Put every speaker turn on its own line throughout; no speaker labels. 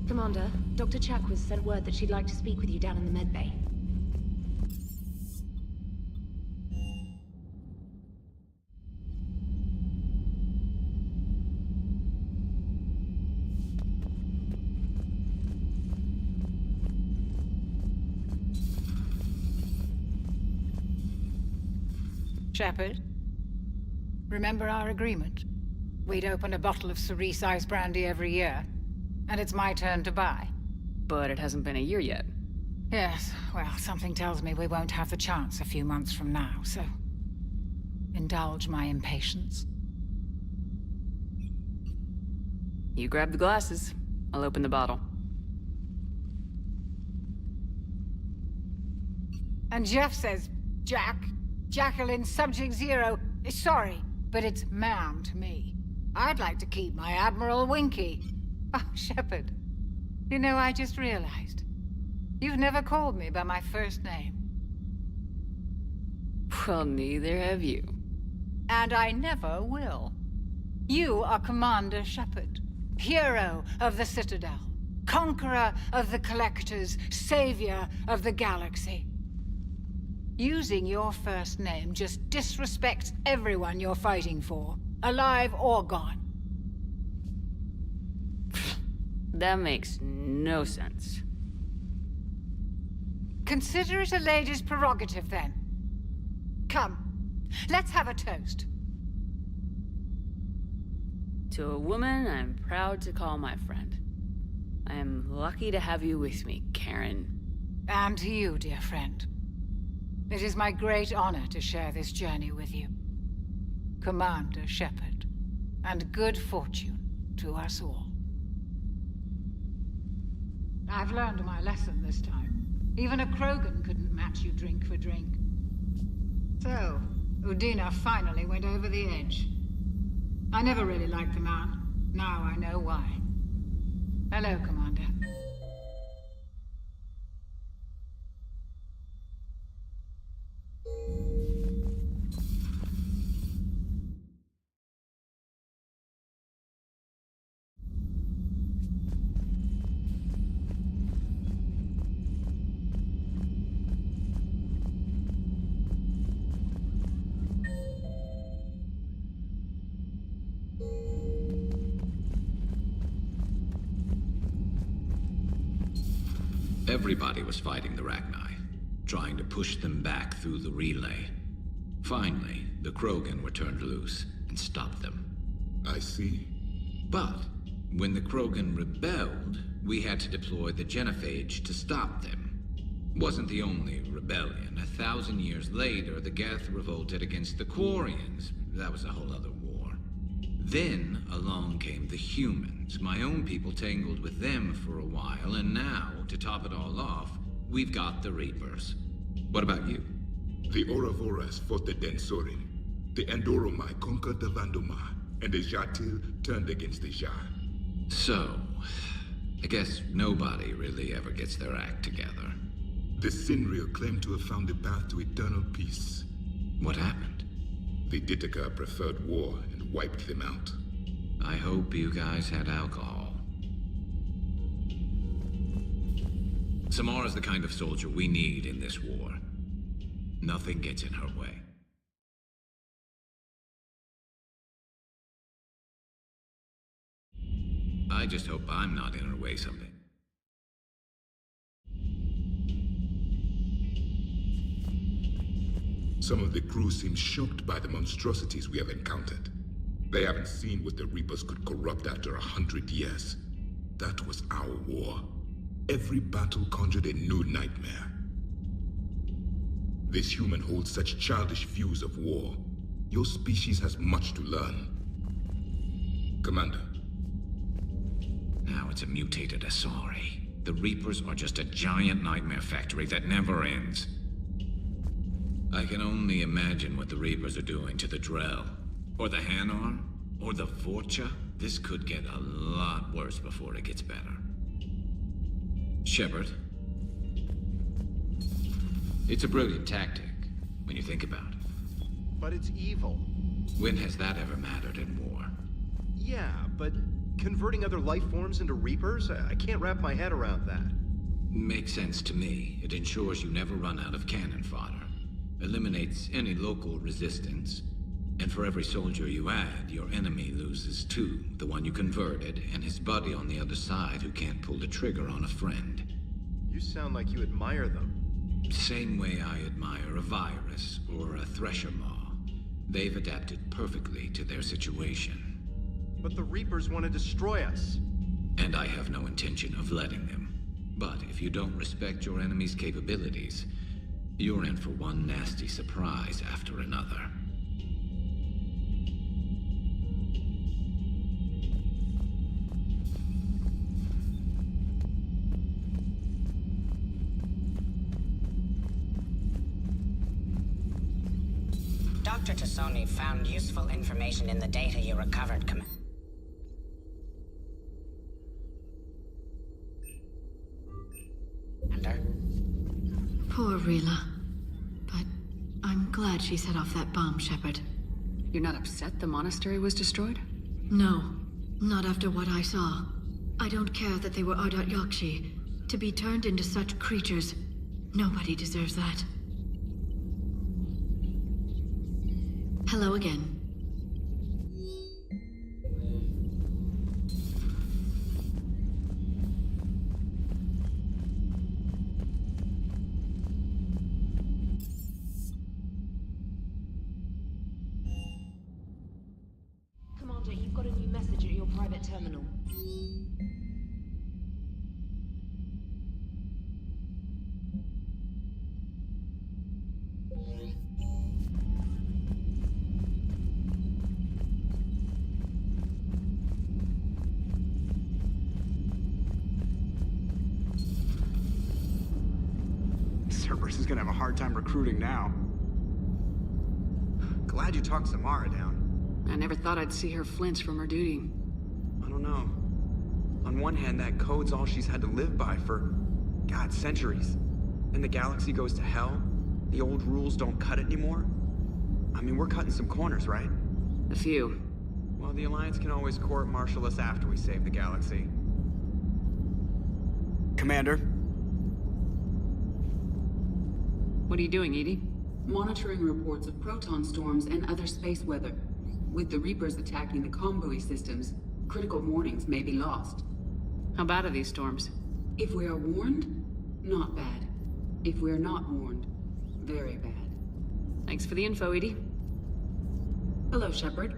Commander, Dr. Chakwas sent word that she'd like to speak with you down in the medbay.
Shepard, remember our agreement? We'd open a bottle of cerise ice brandy every year, and it's my turn to buy.
But it hasn't been a year yet.
Yes, well, something tells me we won't have the chance a few months from now, so... indulge my impatience.
You grab the glasses. I'll open the bottle.
And Jeff says, Jacqueline Subject Zero is sorry, but it's ma'am to me. I'd like to keep my Admiral Winky. Oh, Shepard, you know, I just realized. You've never called me by my first name.
Well, neither have you.
And I never will. You are Commander Shepard, hero of the Citadel, conqueror of the Collectors, savior of the galaxy. Using your first name just disrespects everyone you're fighting for, alive or gone.
That makes no sense.
Consider it a lady's prerogative, then. Come, let's have a toast.
To a woman I'm proud to call my friend. I am lucky to have you with me, Karen.
And to you, dear friend. It is my great honor to share this journey with you. Commander Shepard. And good fortune to us all. I've learned my lesson this time. Even a Krogan couldn't match you drink for drink. So, Udina finally went over the edge. I never really liked the man. Now I know why. Hello, Commander.
Everybody was fighting the Rachni, trying to push them back through the relay. Finally, the Krogan were turned loose and stopped them.
I see.
But when the Krogan rebelled, we had to deploy the Genophage to stop them. Wasn't the only rebellion. 1,000 years later, the Geth revolted against the Quarians. That was a whole other war. Then along came the humans. My own people tangled with them for a while, and now, to top it all off, we've got the Reapers. What about you?
The Ouroboros fought the Densorin. The Endoromai conquered the Vandomai, and the Jatil turned against the Jar.
So, I guess nobody really ever gets their act together.
The Sinreal claimed to have found the path to eternal peace.
What happened?
The Ditaka preferred war and wiped them out.
I hope you guys had alcohol. Samara's the kind of soldier we need in this war. Nothing gets in her way. I just hope I'm not in her way someday.
Some of the crew seem shocked by the monstrosities we have encountered. They haven't seen what the Reapers could corrupt after 100 years. That was our war. Every battle conjured a new nightmare. This human holds such childish views of war. Your species has much to learn. Commander.
Now it's a mutated Asari. The Reapers are just a giant nightmare factory that never ends. I can only imagine what the Reapers are doing to the Drell, or the Hanar, or the Vorcha. This could get a lot worse before it gets better. Shepard. It's a brilliant tactic, when you think about it.
But it's evil.
When has that ever mattered in war?
Yeah, but converting other life forms into Reapers? I can't wrap my head around that.
Makes sense to me. It ensures you never run out of cannon fodder. Eliminates any local resistance. And for every soldier you add, your enemy loses two. The one you converted, and his buddy on the other side who can't pull the trigger on a friend.
You sound like you admire them.
Same way I admire a virus or a thresher maw. They've adapted perfectly to their situation.
But the Reapers want to destroy us.
And I have no intention of letting them. But if you don't respect your enemy's capabilities, you're in for one nasty surprise after another.
Dr. Tassoni found useful information in the data you recovered, Commander.
Poor Rila. But I'm glad she set off that bomb, Shepard.
You're not upset the monastery was destroyed?
No, not after what I saw. I don't care that they were Ardat Yakshi. To be turned into such creatures, nobody deserves that. Hello again. Commander, you've got a new message at your private terminal.
Cerberus is gonna have a hard time recruiting now. Glad you talked Samara down.
I never thought I'd see her flinch from her duty.
I don't know. On one hand, that code's all she's had to live by for, God, centuries. And the galaxy goes to hell. The old rules don't cut it anymore. I mean, we're cutting some corners, right?
A few.
Well, the Alliance can always court-martial us after we save the galaxy.
Commander?
What are you doing, Edie?
Monitoring reports of proton storms and other space weather. With the Reapers attacking the comm systems, critical warnings may be lost.
How bad are these storms?
If we are warned, not bad. If we are not warned, very bad.
Thanks for the info, Edie.
Hello, Shepard.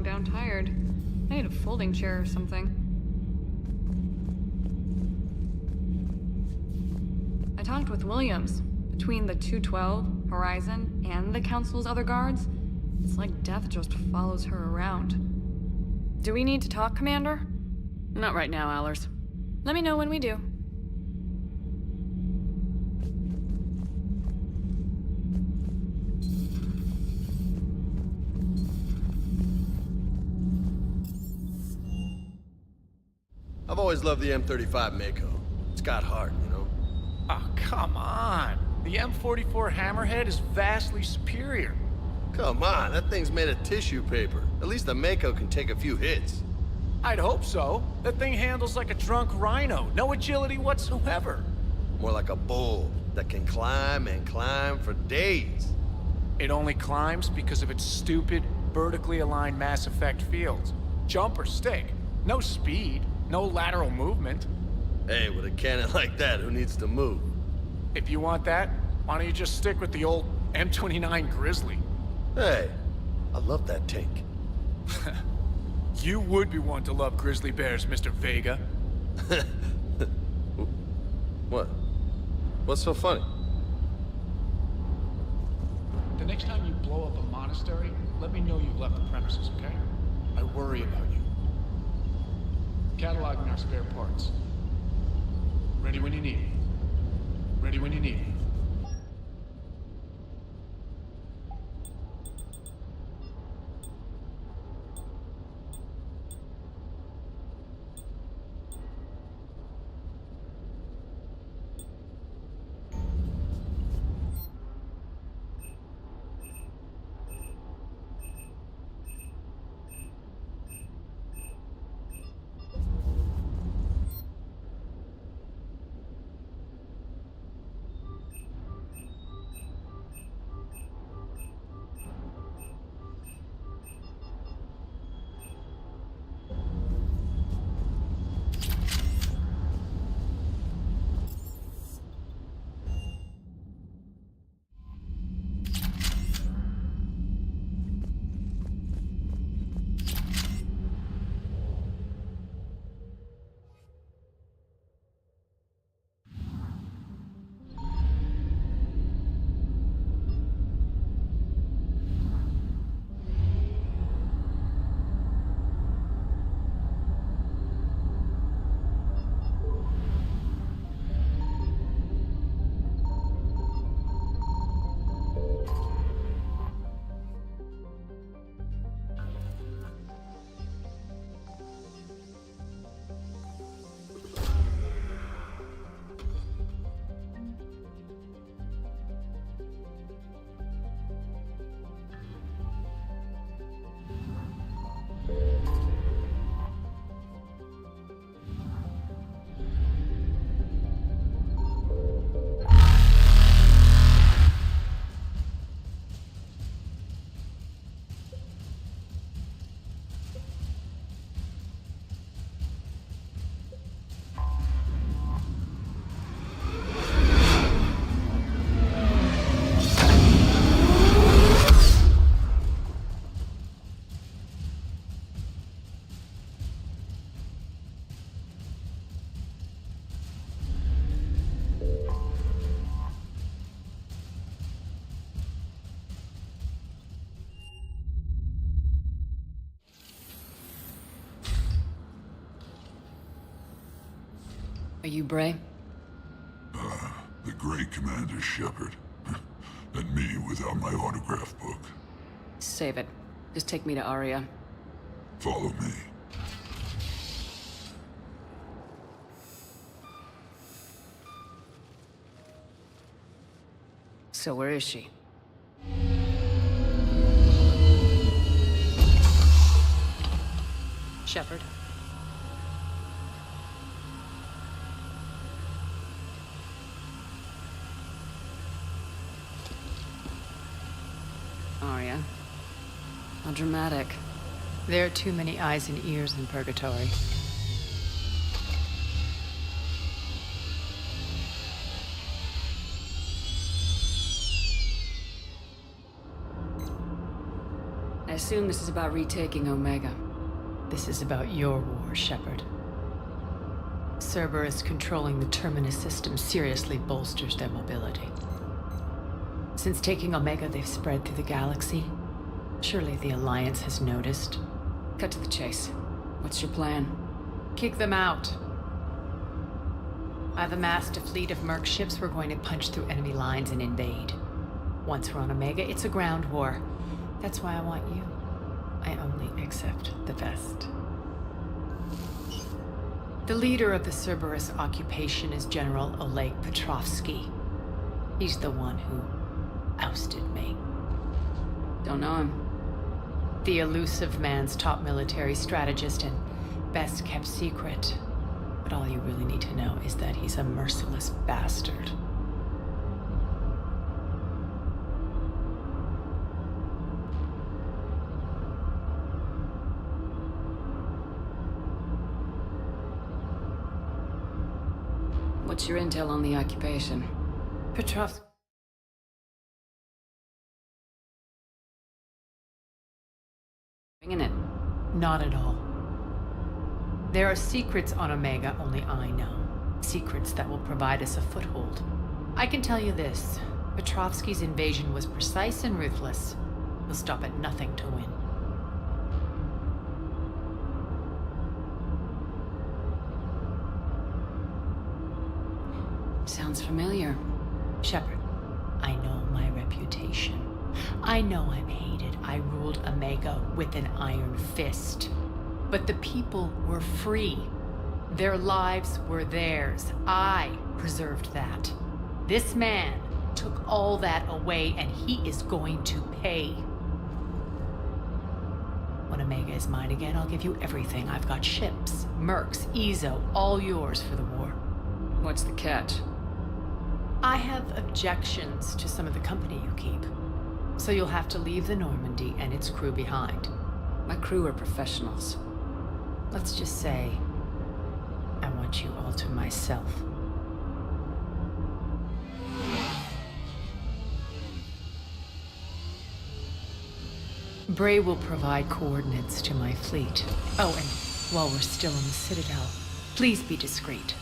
Down tired. I need a folding chair or something. I talked with Williams. Between the 212, Horizon, and the Council's other guards, it's like death just follows her around. Do we need to talk, Commander?
Not right now, Allers.
Let me know when we do.
I've always loved the M35 Mako. It's got heart, you know?
Oh, come on. The M44 Hammerhead is vastly superior.
Come on, that thing's made of tissue paper. At least the Mako can take a few hits.
I'd hope so. That thing handles like a drunk rhino. No agility whatsoever.
More like a bull that can climb and climb for days.
It only climbs because of its stupid, vertically aligned Mass Effect fields. Jump or stick. No speed, no lateral movement.
Hey, with a cannon like that, who needs to move?
If you want that, why don't you just stick with the old M29 Grizzly?
Hey, I love that tank.
You would be one to love grizzly bears, Mr. Vega.
What? What's so funny?
The next time you blow up a monastery, let me know you've left the premises, okay? I worry about you. Cataloging our spare parts. Ready when you need me. Ready when you need me.
Are you Bray?
The great Commander Shepard. And me without my autograph book.
Save it. Just take me to Aria.
Follow me.
So where is she? Shepard? Aria. How dramatic.
There are too many eyes and ears in Purgatory.
I assume this is about retaking Omega.
This is about your war, Shepard. Cerberus controlling the Terminus system seriously bolsters their mobility. Since taking Omega, they've spread through the galaxy. Surely the Alliance has noticed.
Cut to the chase. What's your plan?
Kick them out. I've amassed a fleet of merc ships. We're going to punch through enemy lines and invade. Once we're on Omega, it's a ground war. That's why I want you. I only accept the best. The leader of the Cerberus occupation is General Oleg Petrovsky. He's the one who ousted me.
Don't know him.
The elusive man's top military strategist and best kept secret. But all you really need to know is that he's a merciless bastard.
What's your intel on the occupation?
Petrovsk.
Bringing it.
Not at all. There are secrets on Omega only I know. Secrets that will provide us a foothold. I can tell you this. Petrovsky's invasion was precise and ruthless. He'll stop at nothing to win.
Sounds familiar.
Shepard, I know my reputation. I know I'm hated. I ruled Omega with an iron fist. But the people were free. Their lives were theirs. I preserved that. This man took all that away, and he is going to pay. When Omega is mine again, I'll give you everything. I've got ships, mercs, Ezo, all yours for the war.
What's the catch?
I have objections to some of the company you keep. So you'll have to leave the Normandy and its crew behind.
My crew are professionals.
Let's just say, I want you all to myself. Bray will provide coordinates to my fleet. Oh, and while we're still in the Citadel, please be discreet.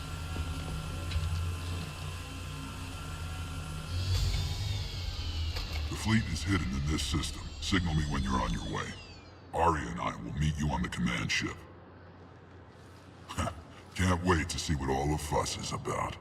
The fleet is hidden in this system. Signal me when you're on your way. Arya and I will meet you on the command ship. Can't wait to see what all the fuss is about.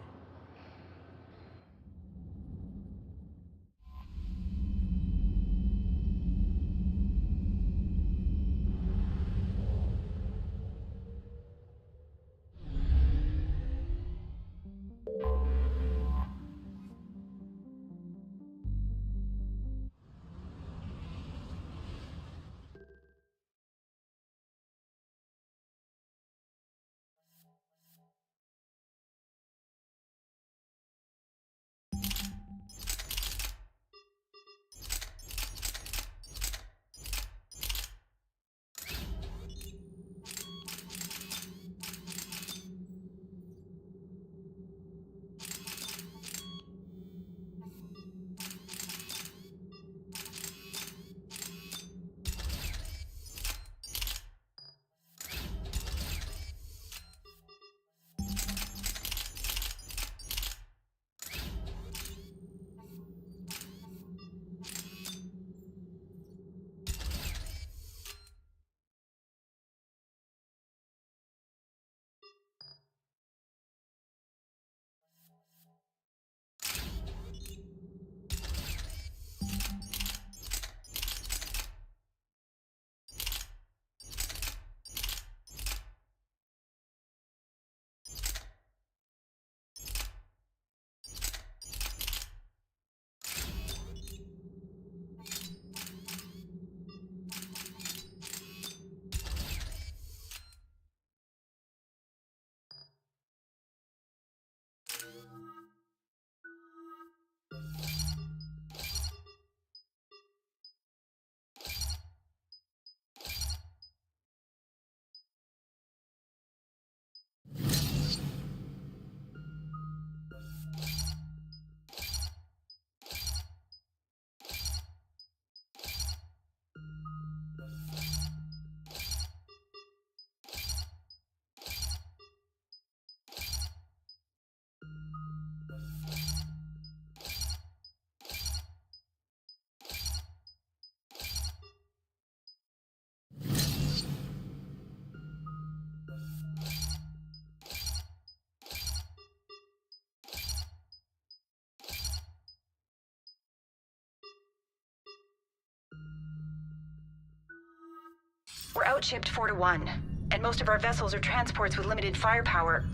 We're outshipped 4-1, and most of our vessels are transports with limited firepower.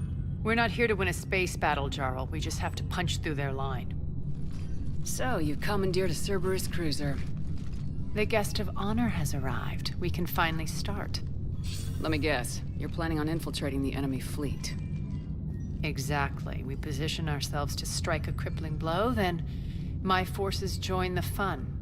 We're not here to win a space battle, Jarl. We just have to punch through their line.
So, you commandeered a Cerberus cruiser.
The guest of honor has arrived. We can finally start.
Let me guess. You're planning on infiltrating the enemy fleet.
Exactly. We position ourselves to strike a crippling blow, then my forces join the fun.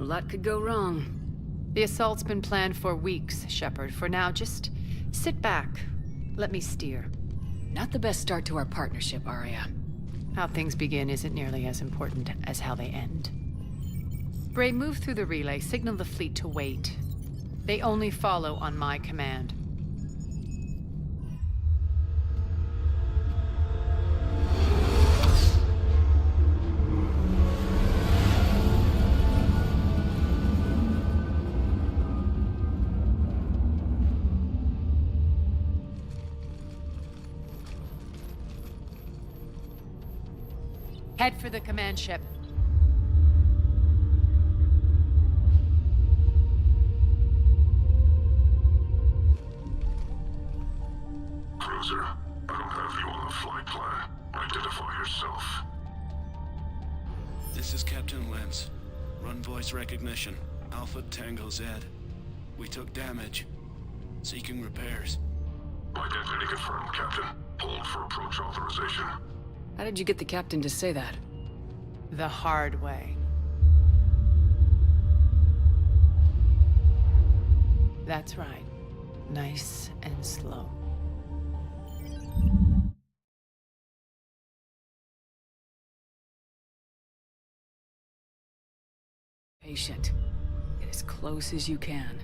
lot could go wrong.
The assault's been planned for weeks, Shepard. For now, just sit back. Let me steer.
Not the best start to our partnership, Arya.
How things begin isn't nearly as important as how they end. Bray, move through the relay. Signal the fleet to wait. They only follow on my command. Head for the command ship.
Cruiser, I don't have you on the flight plan. Identify yourself.
This is Captain Lentz. Run voice recognition. Alpha Tango Z. We took damage. Seeking repairs.
Identity confirmed, Captain. Hold for approach authorization.
How did you get the captain to say that?
The hard way. That's right. Nice and slow.
Patient. Get as close as you can.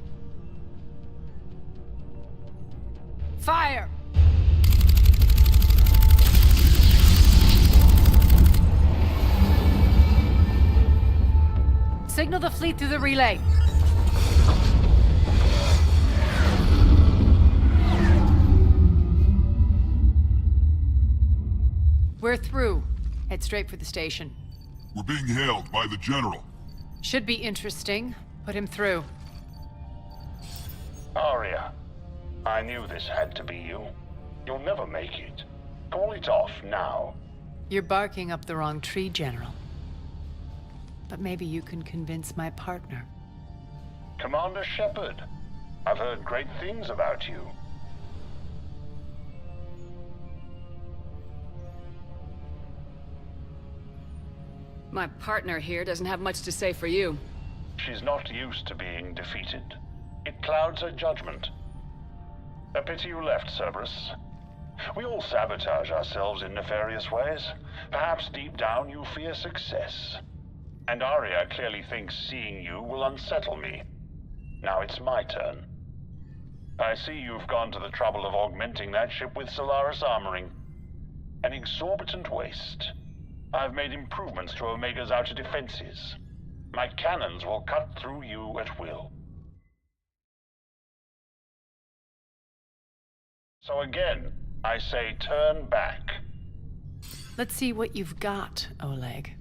Fire! Signal the fleet through the relay. We're through. Head straight for the station.
We're being hailed by the General.
Should be interesting. Put him through.
Arya, I knew this had to be you. You'll never make it. Call it off now.
You're barking up the wrong tree, General. But maybe you can convince my partner.
Commander Shepard, I've heard great things about you.
My partner here doesn't have much to say for you.
She's not used to being defeated. It clouds her judgment. A pity you left, Cerberus. We all sabotage ourselves in nefarious ways. Perhaps deep down you fear success. And Arya clearly thinks seeing you will unsettle me. Now it's my turn. I see you've gone to the trouble of augmenting that ship with Solaris armoring. An exorbitant waste. I've made improvements to Omega's outer defenses. My cannons will cut through you at will. So again, I say turn back.
Let's see what you've got, Oleg.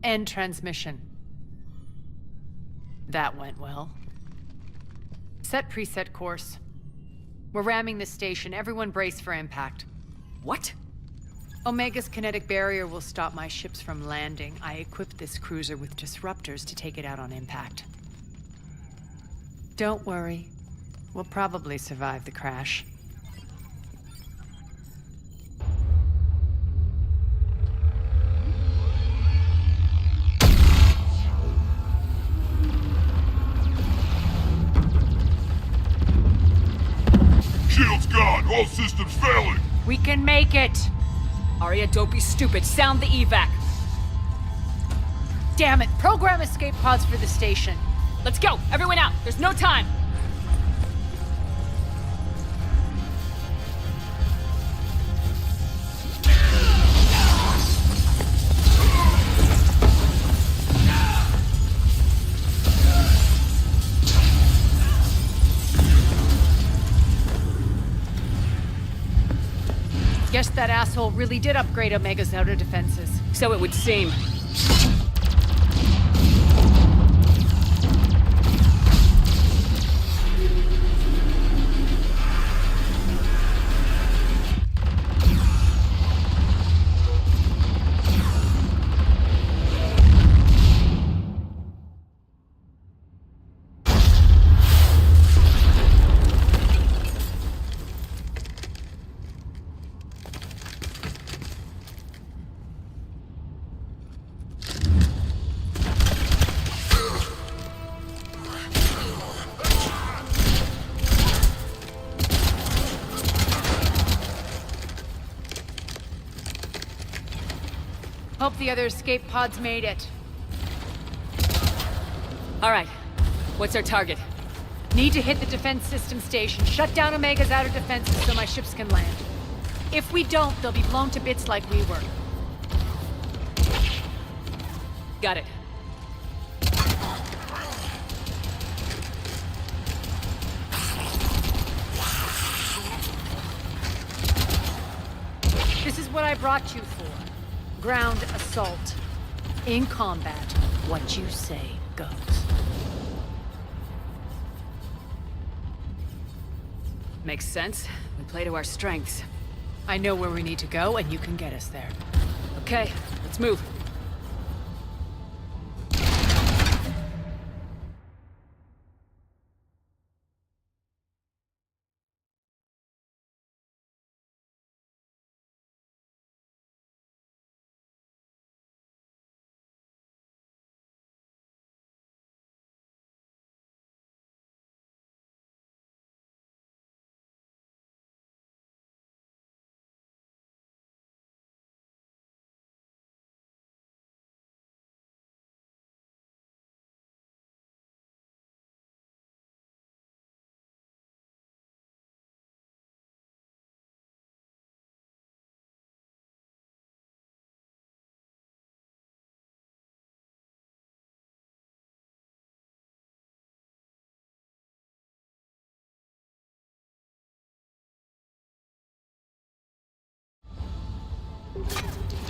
End transmission. That went well. Set preset course. We're ramming the station. Everyone brace for impact.
What?
Omega's kinetic barrier will stop my ships from landing. I equipped this cruiser with disruptors to take it out on impact. Don't worry. We'll probably survive the crash.
Shield's gone! All systems failing!
We can make it!
Arya, don't be stupid. Sound the evac.
Damn it! Program escape pods for the station.
Let's go! Everyone out! There's no time!
Guess that asshole really did upgrade Omega's outer defenses.
So it would seem.
Hope the other escape pods made it.
All right. What's our target?
Need to hit the defense system station. Shut down Omega's outer defenses so my ships can land. If we don't, they'll be blown to bits like we were.
Got it.
This is what I brought you for. Ground assault. In combat, what you say goes.
Makes sense. We play to our strengths.
I know where we need to go, and you can get us there.
Okay, let's move.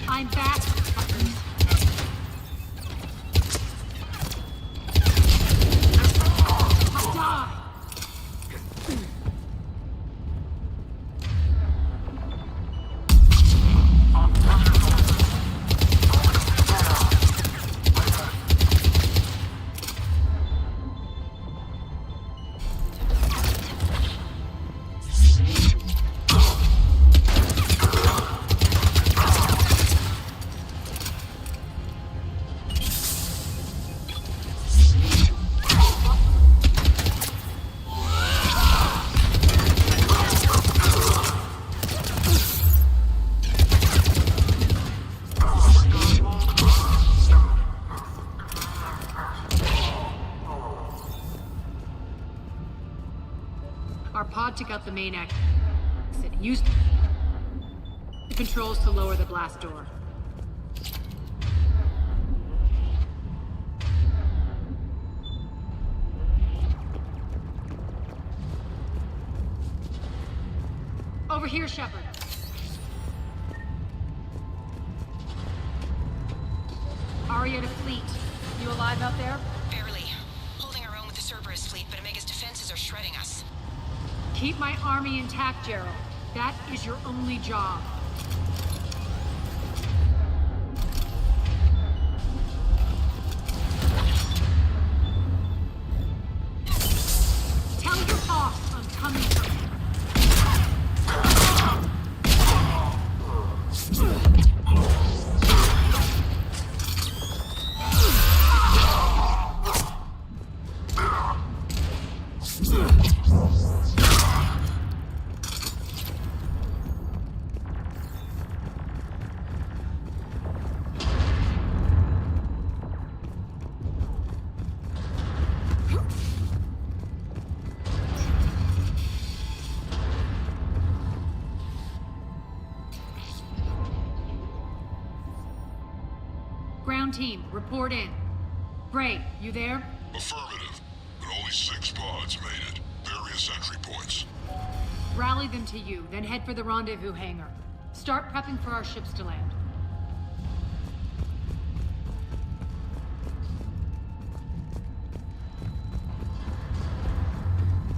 I'm back. Die! Our pod took out the main exit. Used the controls to lower the blast door. Over here, Shepard. Aria to fleet. You alive out there?
Barely. Holding our own with the Cerberus fleet, but Omega's defenses are shredding us.
Keep my army intact, Gerald. That is your only job. Tell your boss I'm coming for him. Ground team, report in. Bray, you there?
Affirmative, but only 6 pods made it. Various entry points.
Rally them to you, then head for the rendezvous hangar. Start prepping for our ships to land.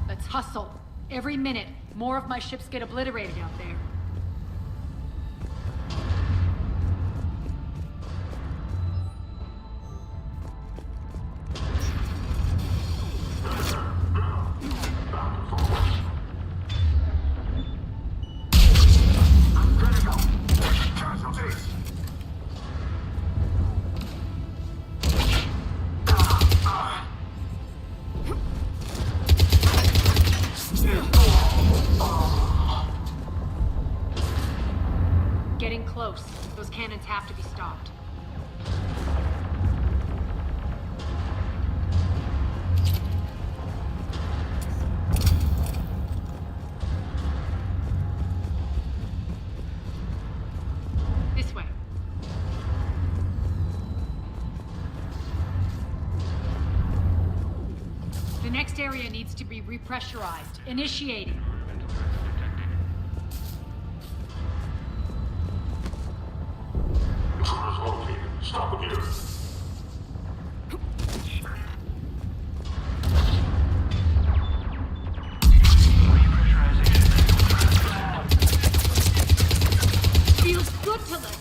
Let's hustle. Every minute, more of my ships get obliterated out there. Getting close. Those cannons have to be stopped.
This way. The next area needs to be repressurized. Initiating.
Intruders located. Stop again.
Feels good to let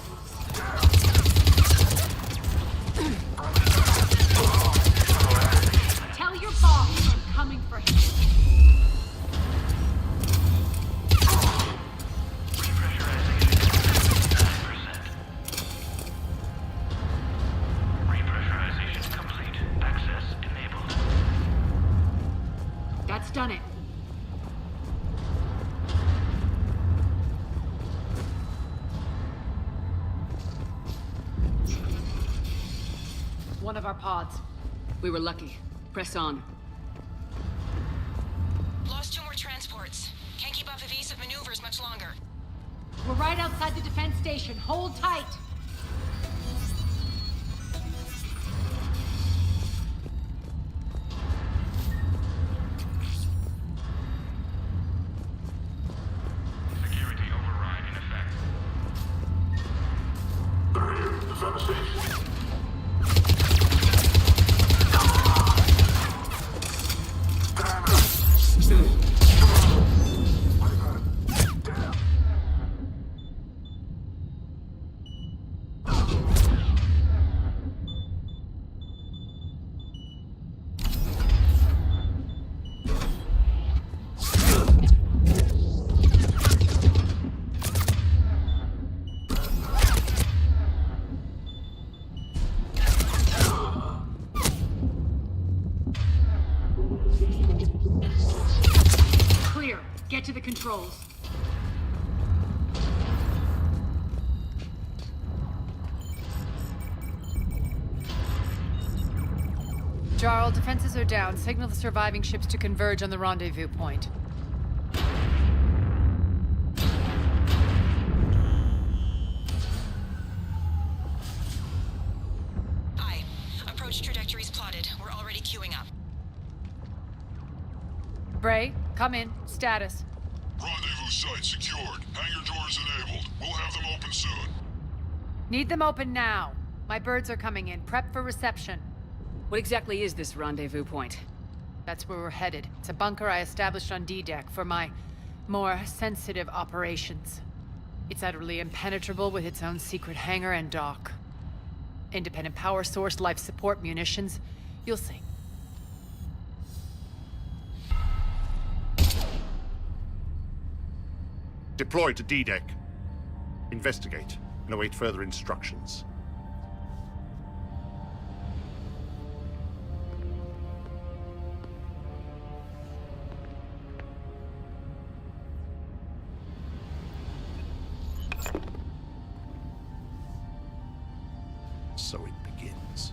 Tell your boss I'm coming for him.
Repressurization complete. Access enabled.
That's done it.
One of our pods. We were lucky. Press on.
Lost 2 more transports. Can't keep up evasive maneuvers much longer.
We're right outside the defense station. Hold tight.
Security override in effect.
They're here. Defend the station.
Clear. Get to the controls.
Jarl, defenses are down. Signal the surviving ships to converge on the rendezvous point.
Aye. Approach trajectories plotted. We're already queuing up.
Bray, come in. Status.
Rendezvous site secured. Hangar doors enabled. We'll have them open soon.
Need them open now. My birds are coming in. Prep for reception.
What exactly is this rendezvous point?
That's where we're headed. It's a bunker I established on D-Deck for my more sensitive operations. It's utterly impenetrable with its own secret hangar and dock. Independent power source, life support, munitions. You'll see.
Deploy to D-Deck. Investigate and await further instructions. So it begins.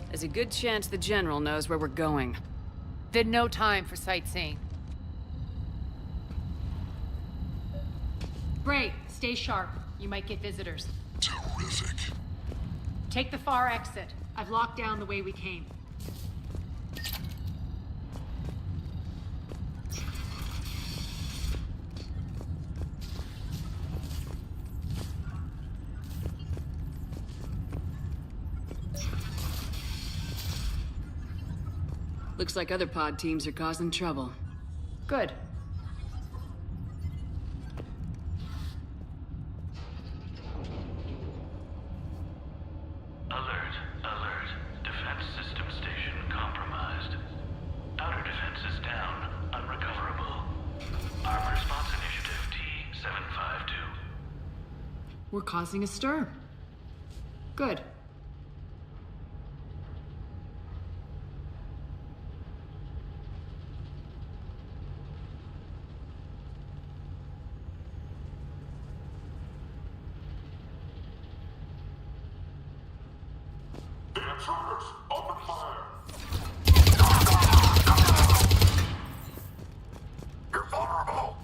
There's a good chance the General knows where we're going.
Then no time for sightseeing.
Bray, stay sharp. You might get visitors.
Terrific.
Take the far exit. I've locked down the way we came.
Looks like other pod teams are causing trouble.
Good.
Alert, alert. Defense system station compromised. Outer defense is down, unrecoverable. Armor response initiative T-752.
We're causing a stir. Good.
Truckers, open fire! You're vulnerable!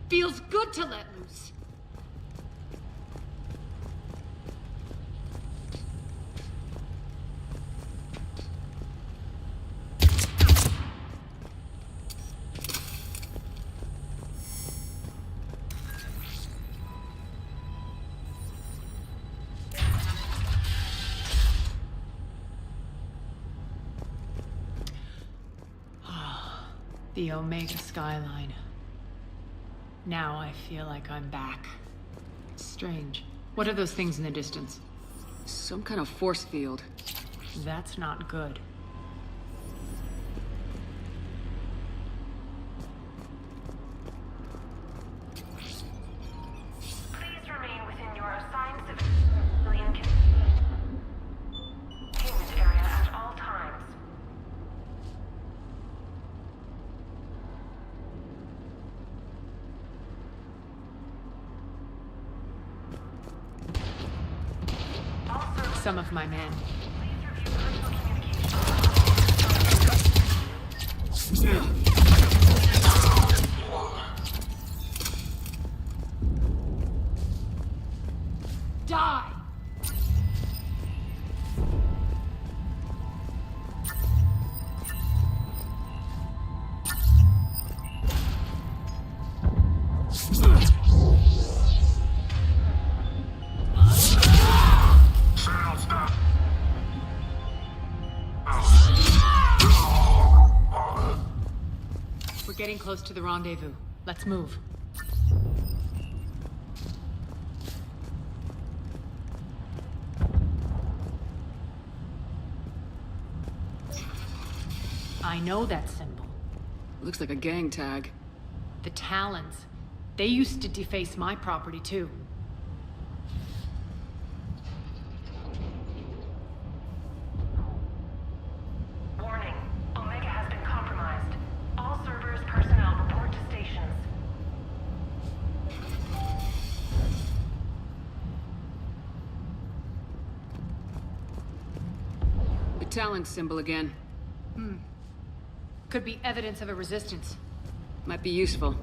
Feels good to let loose.
The Omega skyline. Now I feel like I'm back. Strange. What are those things in the distance?
Some kind of force field.
That's not good.
Please remain within your assigned civilian containment area at all times.
Some of my men.
Die!
We're getting close to the rendezvous. Let's move. I know that symbol.
Looks like a gang tag.
The Talons. They used to deface my property too.
Warning. Omega has been compromised. All servers, personnel, report to stations.
The Talon symbol again.
Could be evidence of a resistance.
Might be useful.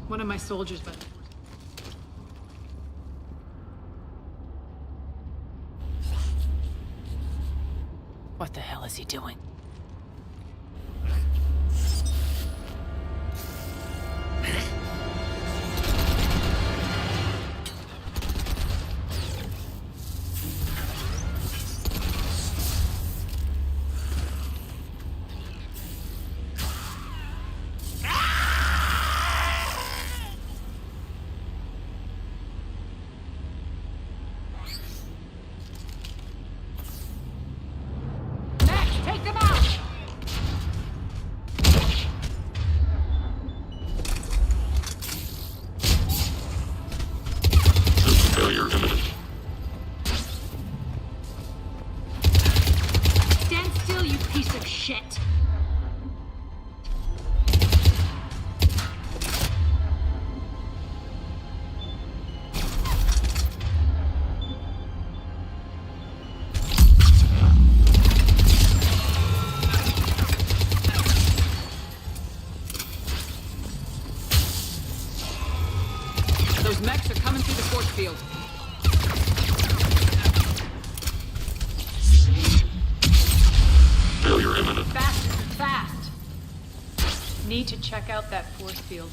One of my soldiers, but... What the hell is he doing?
Take them out!
Failure imminent.
Stand still, you piece of shit!
Those mechs are coming through the force field.
Failure imminent.
Faster, fast! Need to check out that force field.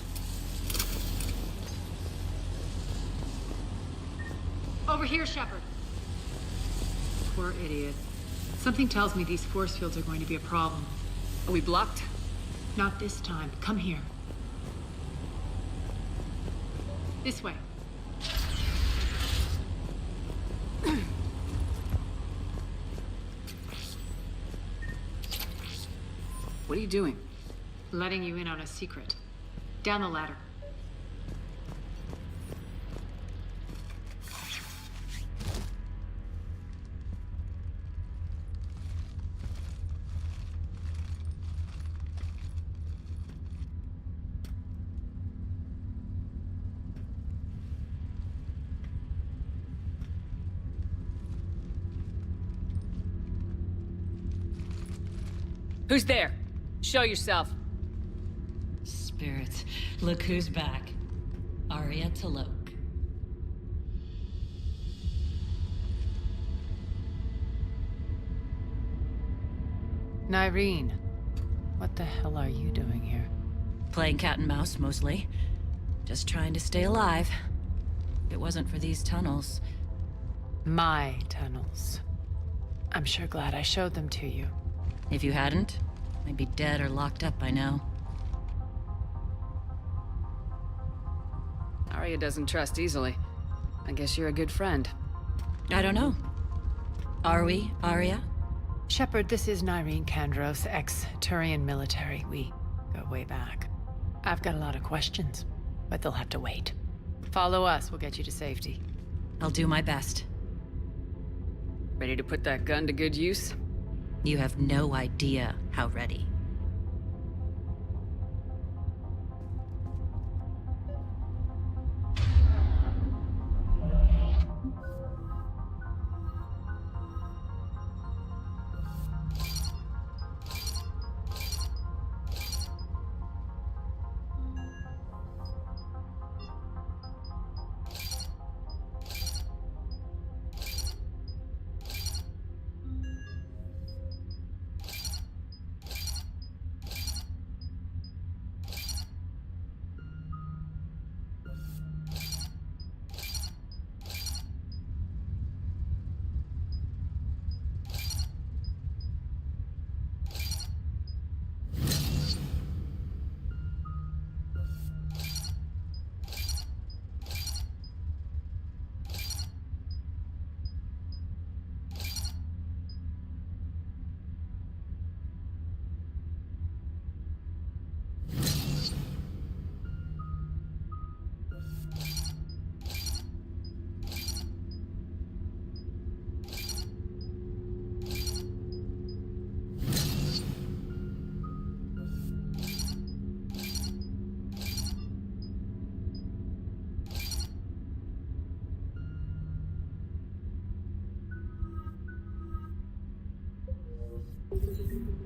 Over here, Shepard.
Poor idiot. Something tells me these force fields are going to be a problem.
Are we blocked?
Not this time. Come here. This way.
What are you doing?
Letting you in on a secret. Down the ladder.
Who's there? Show yourself.
Spirits, look who's back. Arya T'Loak.
Nyreen, what the hell are you doing here?
Playing cat and mouse, mostly. Just trying to stay alive. If it wasn't for these tunnels...
My tunnels. I'm sure glad I showed them to you.
If you hadn't, I'd be dead or locked up by now.
Arya doesn't trust easily. I guess you're a good friend.
I don't know. Are we, Arya?
Shepard, this is Nyreen Kandros, ex-Turian military. We go way back. I've got a lot of questions, but they'll have to wait. Follow us, we'll get you to safety.
I'll do my best.
Ready to put that gun to good use?
You have no idea how ready.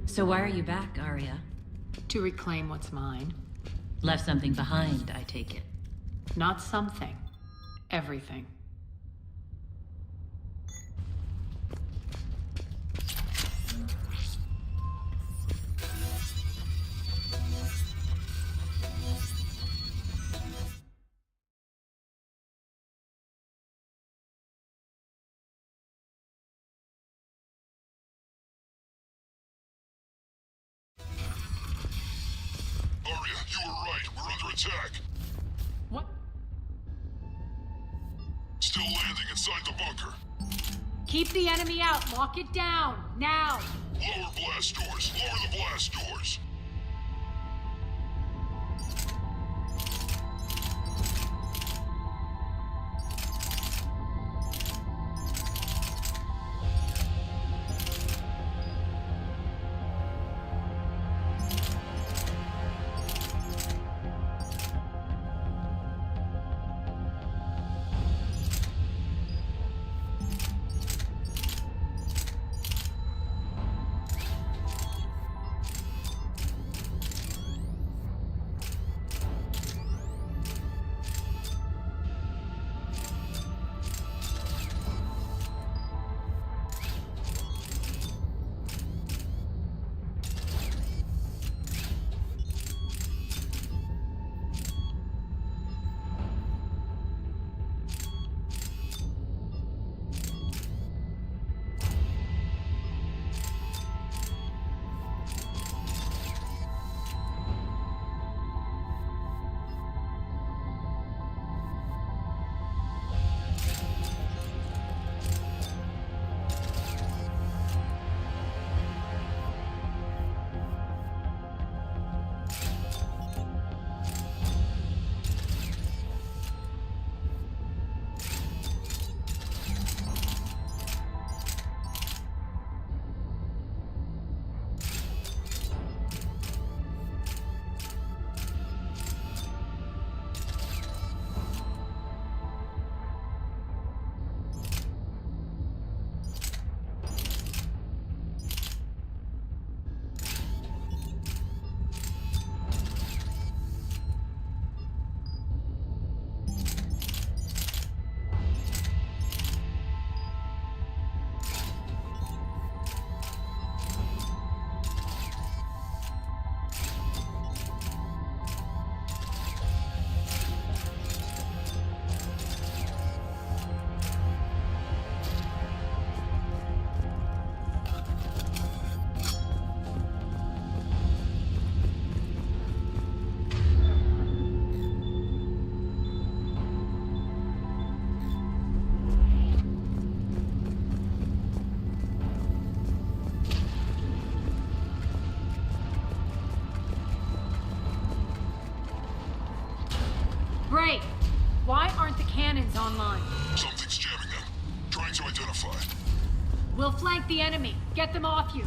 So why are you back, Arya?
To reclaim what's mine.
Left something behind, I take it.
Not something. Everything.
Arya, you were right. We're under attack.
What?
Still landing inside the bunker.
Keep the enemy out. Lock it down. Now.
Lower blast doors. Lower the blast doors.
flank the enemy. Get them off you.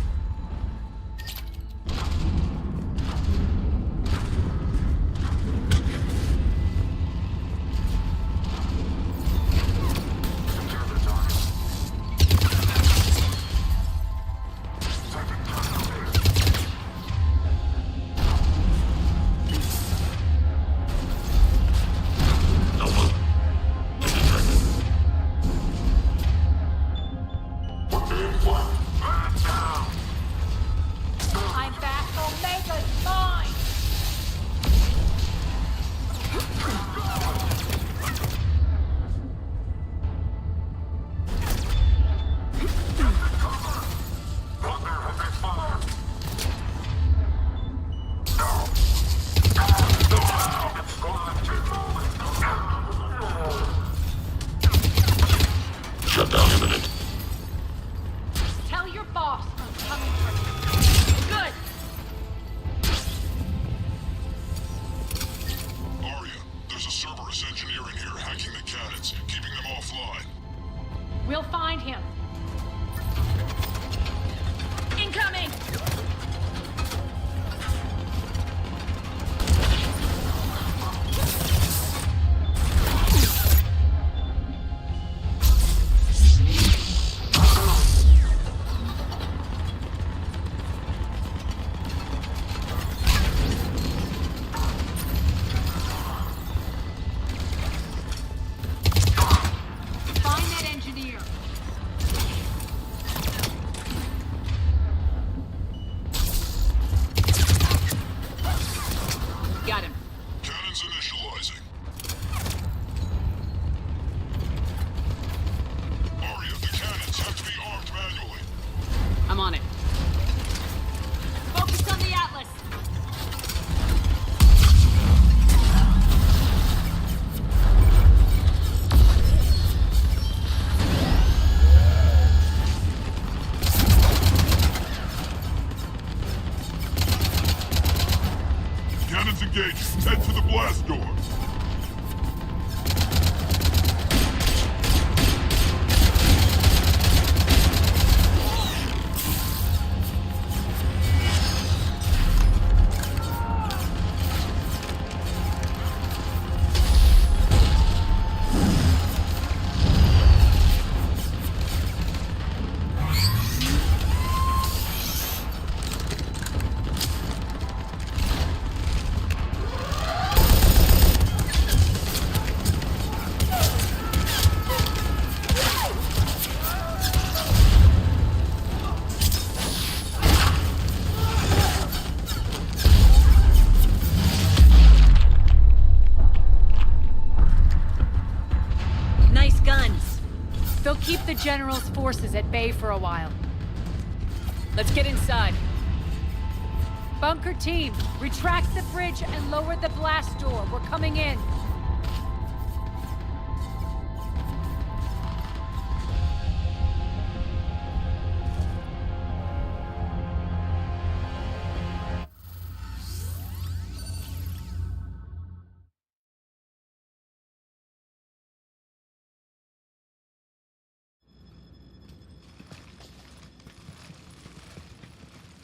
Tell your boss I'm coming for you. Good!
Arya, there's a Cerberus engineer in here hacking the cannons, keeping them offline.
We'll find him. Incoming!
Got him.
Cannons initializing. Arya, the cannons have to be armed manually.
I'm on it.
Focus on the Atlas!
Cannons engaged. Head to the blast door.
They'll keep the General's forces at bay for a while.
Let's get inside.
Bunker team, retract the bridge and lower the blast door. We're coming in.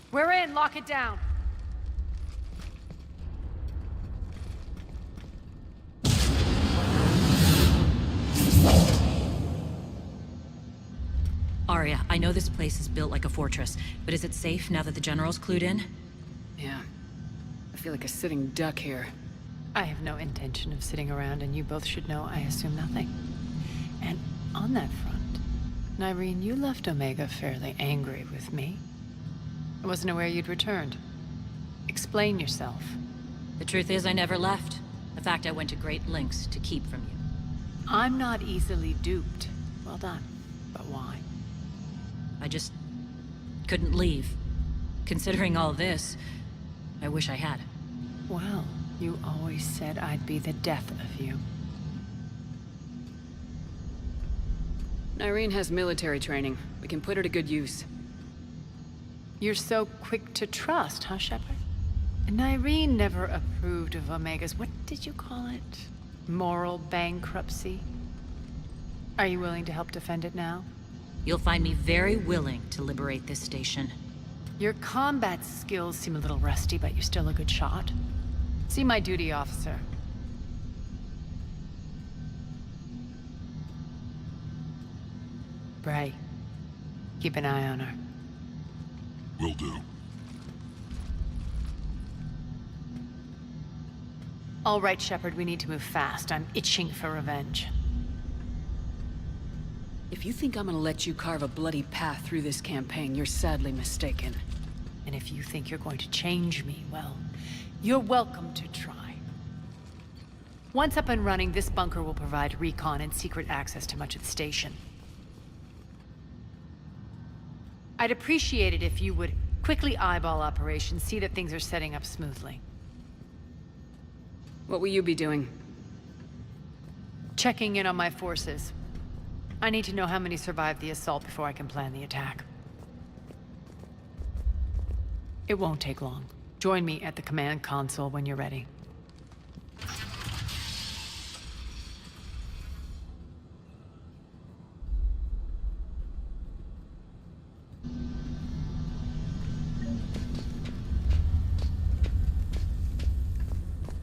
We're in. Lock it down.
Arya, I know this place is built like a fortress, but is it safe now that the General's clued in?
Yeah. I feel like a sitting duck here.
I have no intention of sitting around, and you both should know I assume nothing. And on that front, Nyreen, you left Omega fairly angry with me. I wasn't aware you'd returned. Explain yourself.
The truth is, I never left. In fact, I went to great lengths to keep from you.
I'm not easily duped. Well done. But why?
I just couldn't leave. Considering all this, I wish I had.
Well, you always said I'd be the death of you.
Nyreen has military training. We can put her to good use.
You're so quick to trust, huh, Shepard? Nyreen never approved of Omega's, what did you call it? Moral bankruptcy? Are you willing to help defend it now?
you'll find me very willing to liberate this station.
Your combat skills seem a little rusty, but you're still a good shot. See my duty officer. Bray, keep an eye on her.
Will do.
All right, Shepard, we need to move fast. I'm itching for revenge.
If you think I'm gonna let you carve a bloody path through this campaign, you're sadly mistaken.
And if you think you're going to change me, well, you're welcome to try. Once up and running, this bunker will provide recon and secret access to much of the station. I'd appreciate it if you would quickly eyeball operations, see that things are setting up smoothly.
What will you be doing?
Checking in on my forces. I need to know how many survived the assault before I can plan the attack. It won't take long. Join me at the command console when you're ready.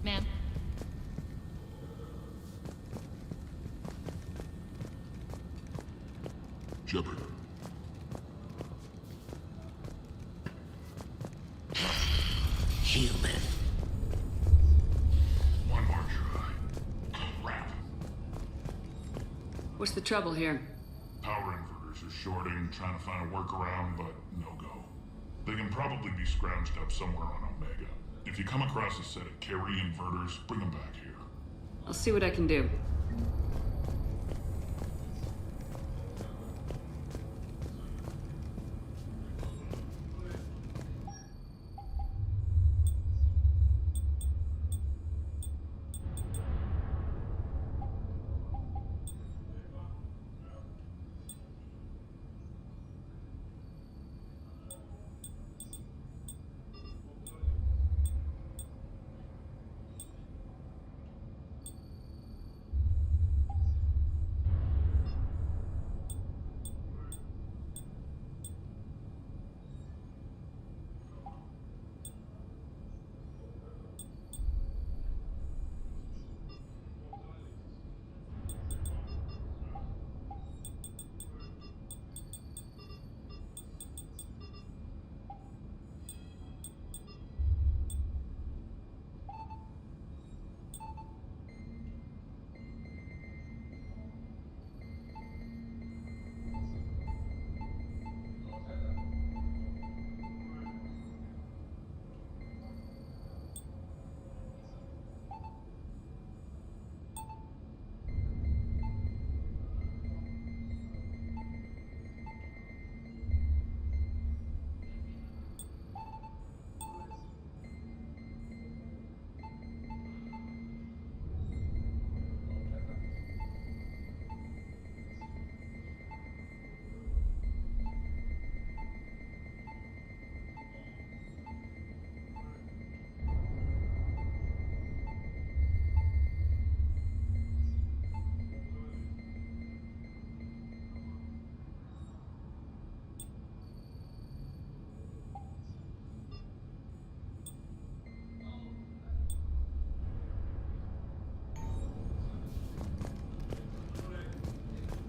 Ma'am.
Shepard.
Human.
One more try. Crap.
What's the trouble here?
Power inverters are shorting, trying to find a workaround, but no go. They can probably be scrounged up somewhere on Omega. If you come across a set of carry inverters, bring them back here.
I'll see what I can do.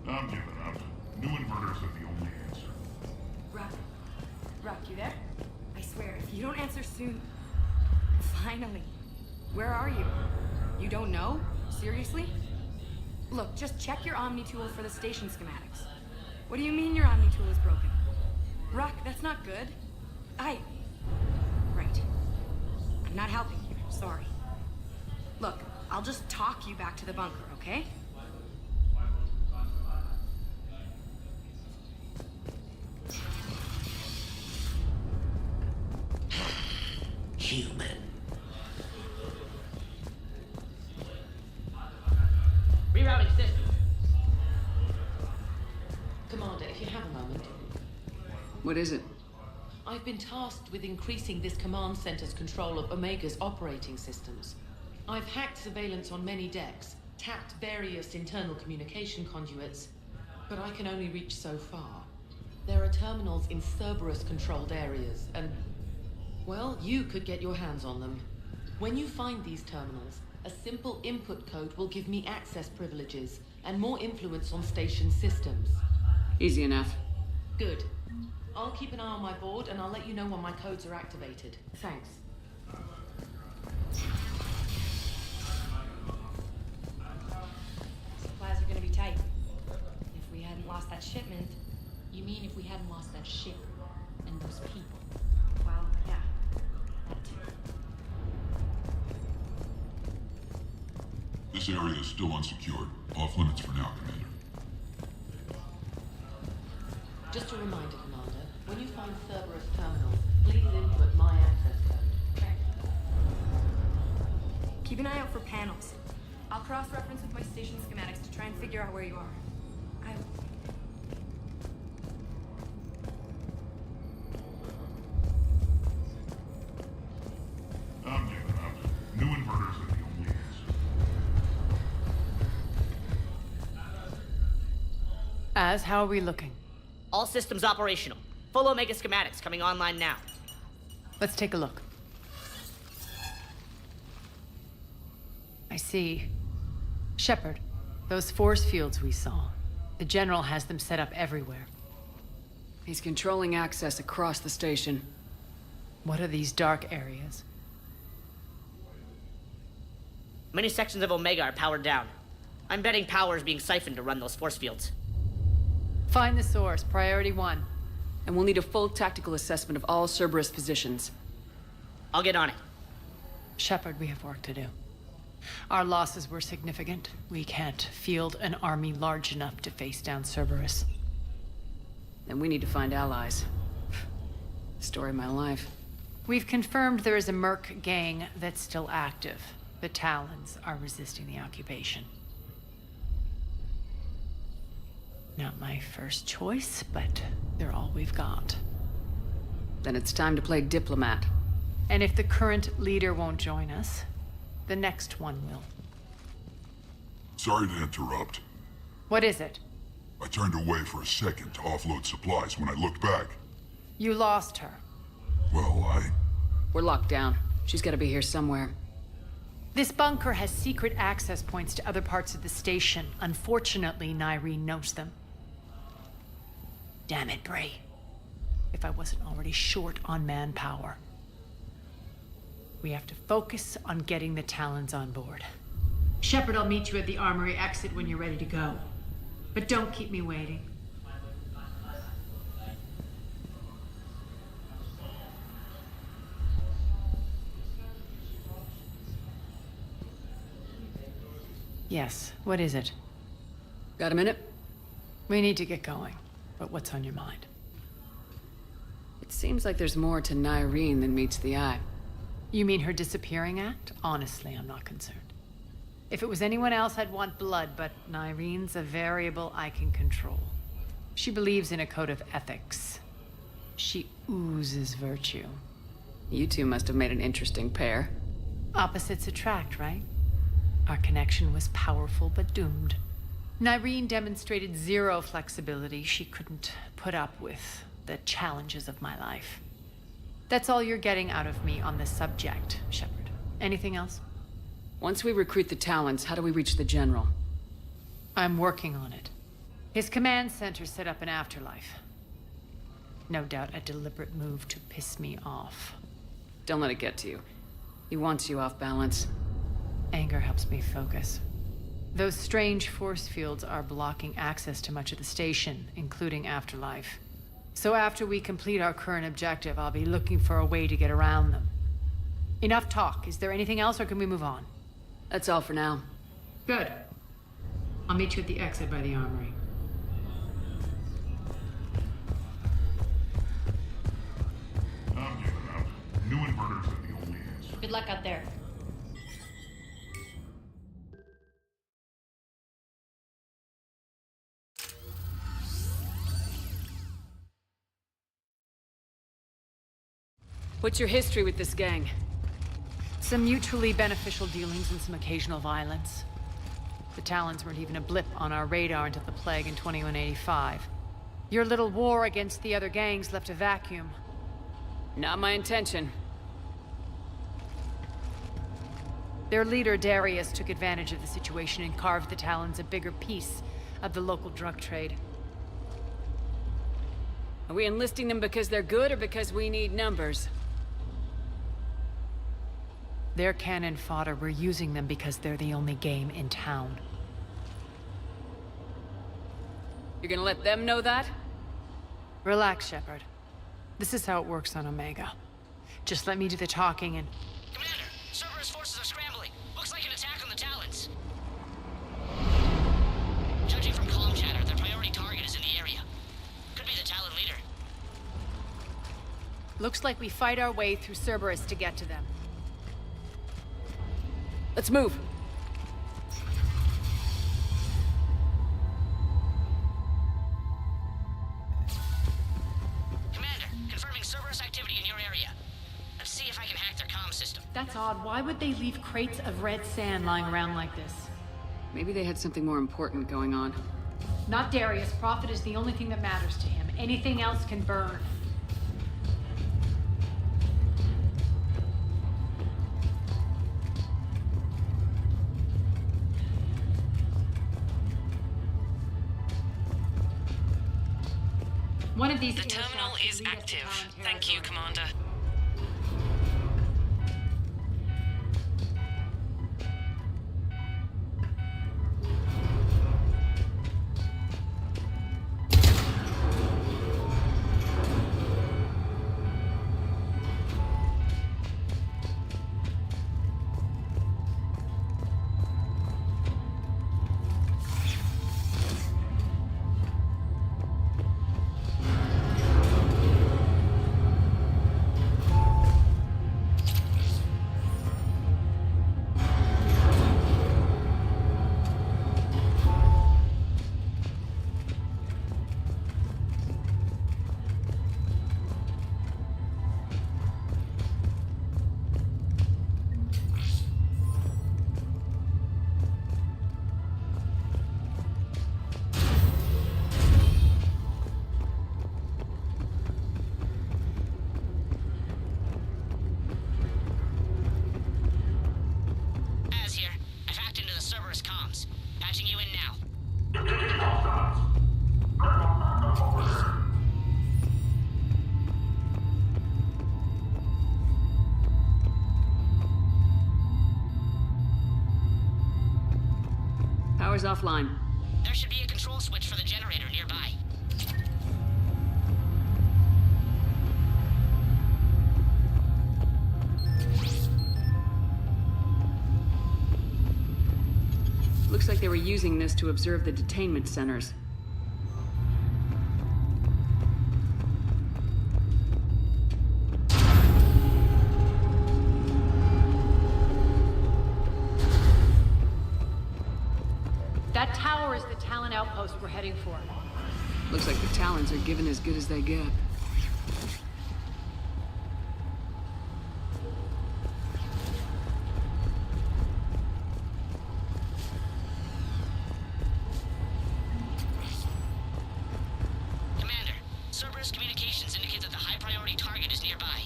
I'm giving up. New inverters are the only answer.
Rock, you there? I swear, if you don't answer soon... Finally. Where are you? You don't know? Seriously? Look, just check your Omni tool for the station schematics. What do you mean your Omni tool is broken? Rock, that's not good. Right. I'm not helping you. Sorry. Look, I'll just talk you back to the bunker, okay?
Human.
Rerouting system. Commander, if you have a moment.
What is it?
I've been tasked with increasing this command center's control of Omega's operating systems. I've hacked surveillance on many decks, tapped various internal communication conduits, but I can only reach so far. There are terminals in Cerberus-controlled areas, and... well, you could get your hands on them. When you find these terminals, a simple input code will give me access privileges and more influence on station systems.
Easy enough.
Good. I'll keep an eye on my board, and I'll let you know when my codes are activated. Thanks.
Supplies are gonna be tight. If we hadn't lost that shipment... You mean if we hadn't lost that ship and those people? Well, yeah. That too.
This area is still unsecured. Off limits for now, Commander.
Just a reminder, Commander. When you find Cerberus terminals, please input my access code.
Okay. Keep an eye out for panels. I'll cross-reference with my station schematics to try and figure out where you are.
I'm giving up. New inverters are the only answer.
Az, how are we looking?
All systems operational. Full Omega schematics coming online now.
Let's take a look. I see. Shepard, those force fields we saw. The General has them set up everywhere.
He's controlling access across the station.
What are these dark areas?
Many sections of Omega are powered down. I'm betting power is being siphoned to run those force fields.
Find the source, priority 1.
And we'll need a full tactical assessment of all Cerberus positions.
I'll get on it.
Shepard, we have work to do. Our losses were significant. We can't field an army large enough to face down Cerberus.
Then we need to find allies. Story of my life.
We've confirmed there is a Merc gang that's still active. The Talons are resisting the occupation. Not my first choice, but they're all we've got.
Then it's time to play diplomat.
And if the current leader won't join us, the next one will.
Sorry to interrupt.
What is it?
I turned away for a second to offload supplies. When I looked back,
You lost her.
well,
We're locked down. She's gotta be here somewhere.
This bunker has secret access points to other parts of the station. Unfortunately, Nyreen knows them. Damn it, Bray. If I wasn't already short on manpower. We have to focus on getting the Talons on board. Shepard, I'll meet you at the armory exit when you're ready to go. But don't keep me waiting. Yes, what is it?
Got a minute?
We need to get going. But what's on your mind?
It seems like there's more to Nyreen than meets the eye.
You mean her disappearing act? Honestly, I'm not concerned. If it was anyone else, I'd want blood, but Nyreen's a variable I can control. She believes in a code of ethics. She oozes virtue.
You two must have made an interesting pair.
Opposites attract, right? Our connection was powerful but doomed. Nyreen demonstrated zero flexibility. She couldn't put up with the challenges of my life. That's all you're getting out of me on this subject, Shepard. Anything else?
Once we recruit the Talons, how do we reach the General?
I'm working on it. His command center set up an afterlife. No doubt a deliberate move to piss me off.
Don't let it get to you. He wants you off balance.
Anger helps me focus. Those strange force fields are blocking access to much of the station, including afterlife. So after we complete our current objective, I'll be looking for a way to get around them. Enough talk. Is there anything else, or can we move on?
That's all for now.
Good. I'll meet you at the exit by the armory.
I'm giving up. New inverters are the only answer.
Good luck out there.
What's your history with this gang?
Some mutually beneficial dealings and some occasional violence. The Talons weren't even a blip on our radar until the plague in 2185.
Your little war against the other gangs left a vacuum.
Not my intention.
Their leader, Darius, took advantage of the situation and carved the Talons a bigger piece of the local drug trade.
Are we enlisting them because they're good or because we need numbers?
They're cannon fodder. We're using them because they're the only game in town.
You're gonna let them know that?
Relax, Shepard. This is how it works on Omega. Just let me do the talking and...
Commander, Cerberus forces are scrambling. Looks like an attack on the Talons. Judging from comm chatter, their priority target is in the area. Could be the Talon leader.
Looks like we fight our way through Cerberus to get to them.
Let's move.
Commander, confirming Cerberus activity in your area. Let's see if I can hack their comm system.
That's odd. Why would they leave crates of red sand lying around like this?
Maybe they had something more important going on.
Not Darius. Profit is the only thing that matters to him. Anything else can burn. One of these.
The terminal is active. Thank you, Commander.
Power's offline.
There should be a control switch for the generator nearby.
Looks like they were using this to observe the detainment centers.
That tower is the Talon outpost we're heading for.
Looks like the Talons are given as good as they get.
Commander, Cerberus communications indicate that the high-priority target is nearby.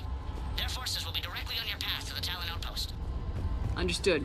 Their forces will be directly on your path to the Talon outpost.
Understood.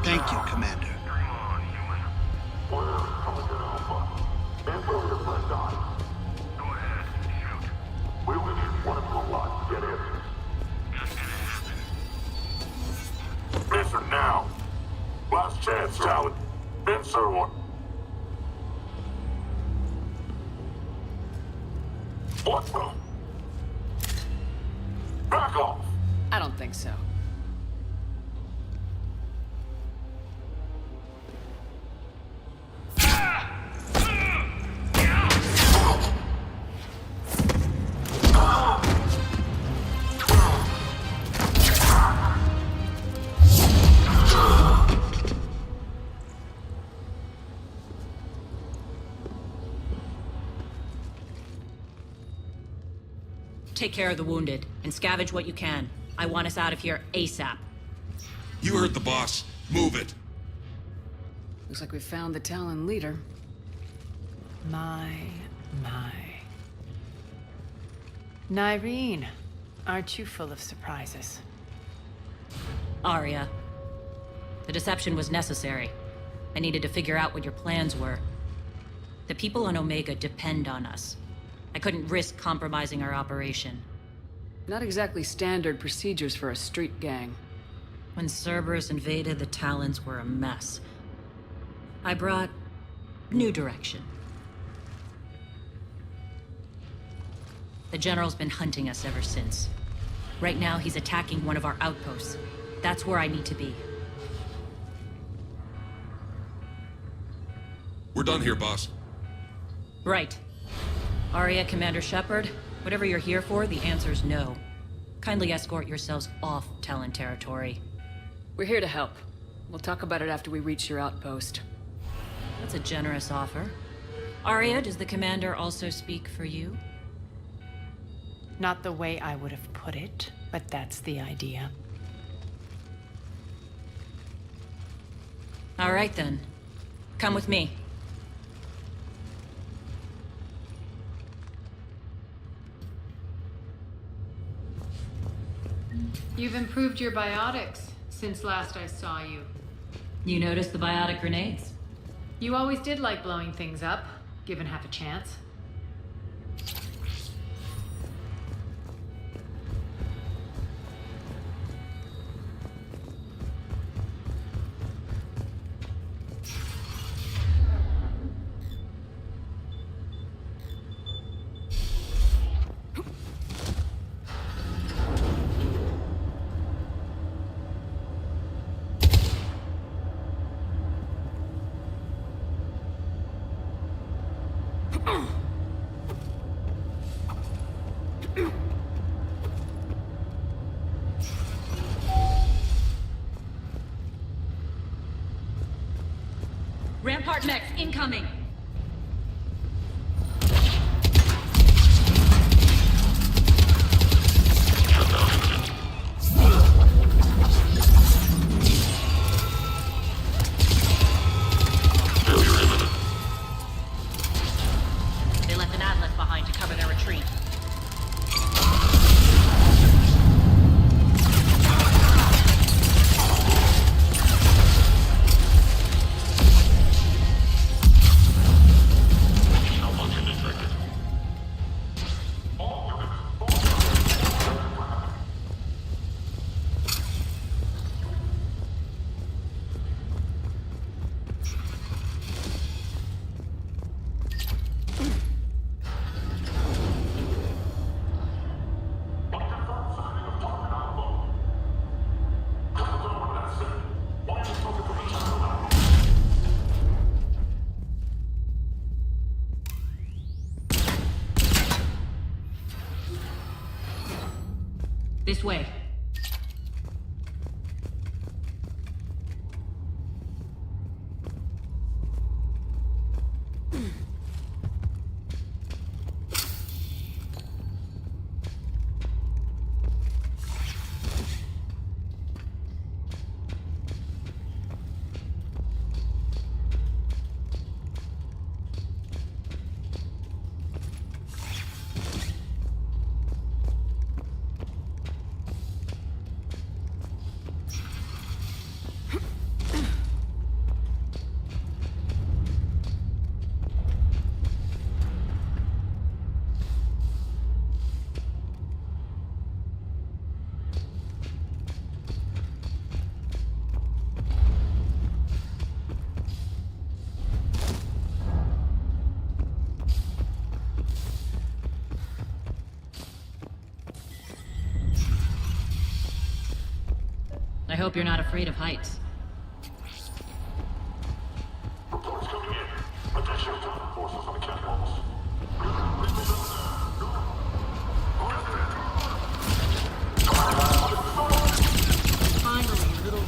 Thank you, Commander.
Answer now. Last chance, Talon. Answer what? What the? Back off!
I don't think so.
Take care of the wounded, and scavenge what you can. I want us out of here ASAP.
You heard the boss. Move it.
Looks like we found the Talon leader. My. Nyreen, aren't you full of surprises?
Arya. The deception was necessary. I needed to figure out what your plans were. The people on Omega depend on us. I couldn't risk compromising our operation.
Not exactly standard procedures for a street gang.
When Cerberus invaded, the Talons were a mess. I brought new direction. The General's been hunting us ever since. Right now, he's attacking one of our outposts. That's where I need to be.
We're done here, boss.
Right. Arya, Commander Shepard, whatever you're here for, the answer's no. Kindly escort yourselves off Talon territory.
We're here to help. We'll talk about it after we reach your outpost.
That's a generous offer. Arya, does the Commander also speak for you?
Not the way I would have put it, but that's the idea.
All right, then. Come with me.
You've improved your biotics since last I saw you.
You noticed the biotic grenades?
You always did like blowing things up, given half a chance.
Rampart mechs incoming! They left an atlas behind to cover their retreat. This way. I hope you're not afraid of heights.
Reports coming in. Attention to the forces on the catwalks.
Finally, a little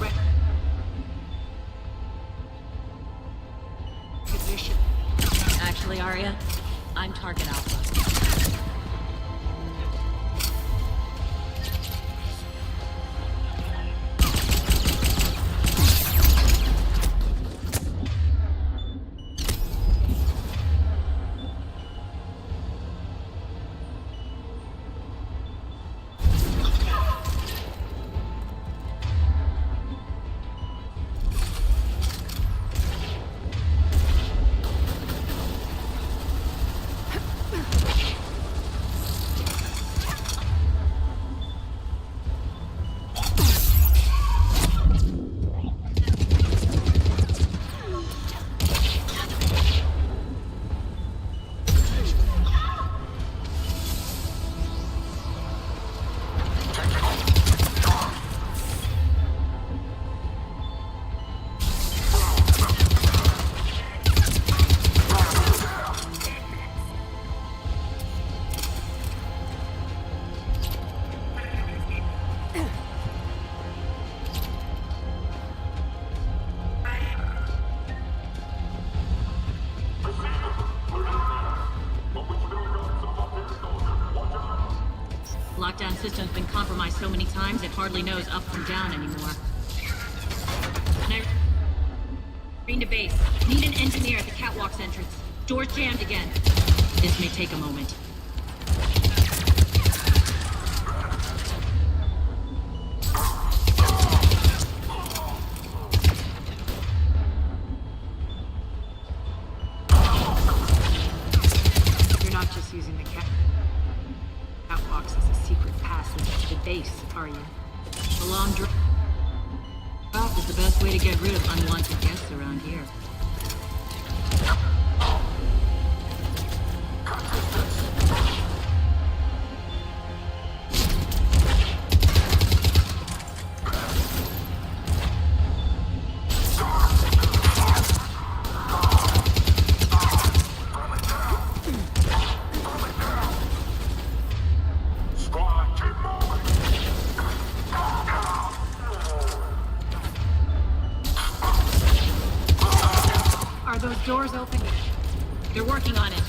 recognition.
Actually, Arya, I'm Target Alpha. Lockdown system's been compromised so many times it hardly knows up from down anymore. Green to base. Need an engineer at the catwalk's entrance. Door's jammed again. This may take a moment.
You're not just using the catwalks as a secret passage to the base, are you? A long drop is the best way to get rid of unwanted guests around here. Are those doors open? They're working on it.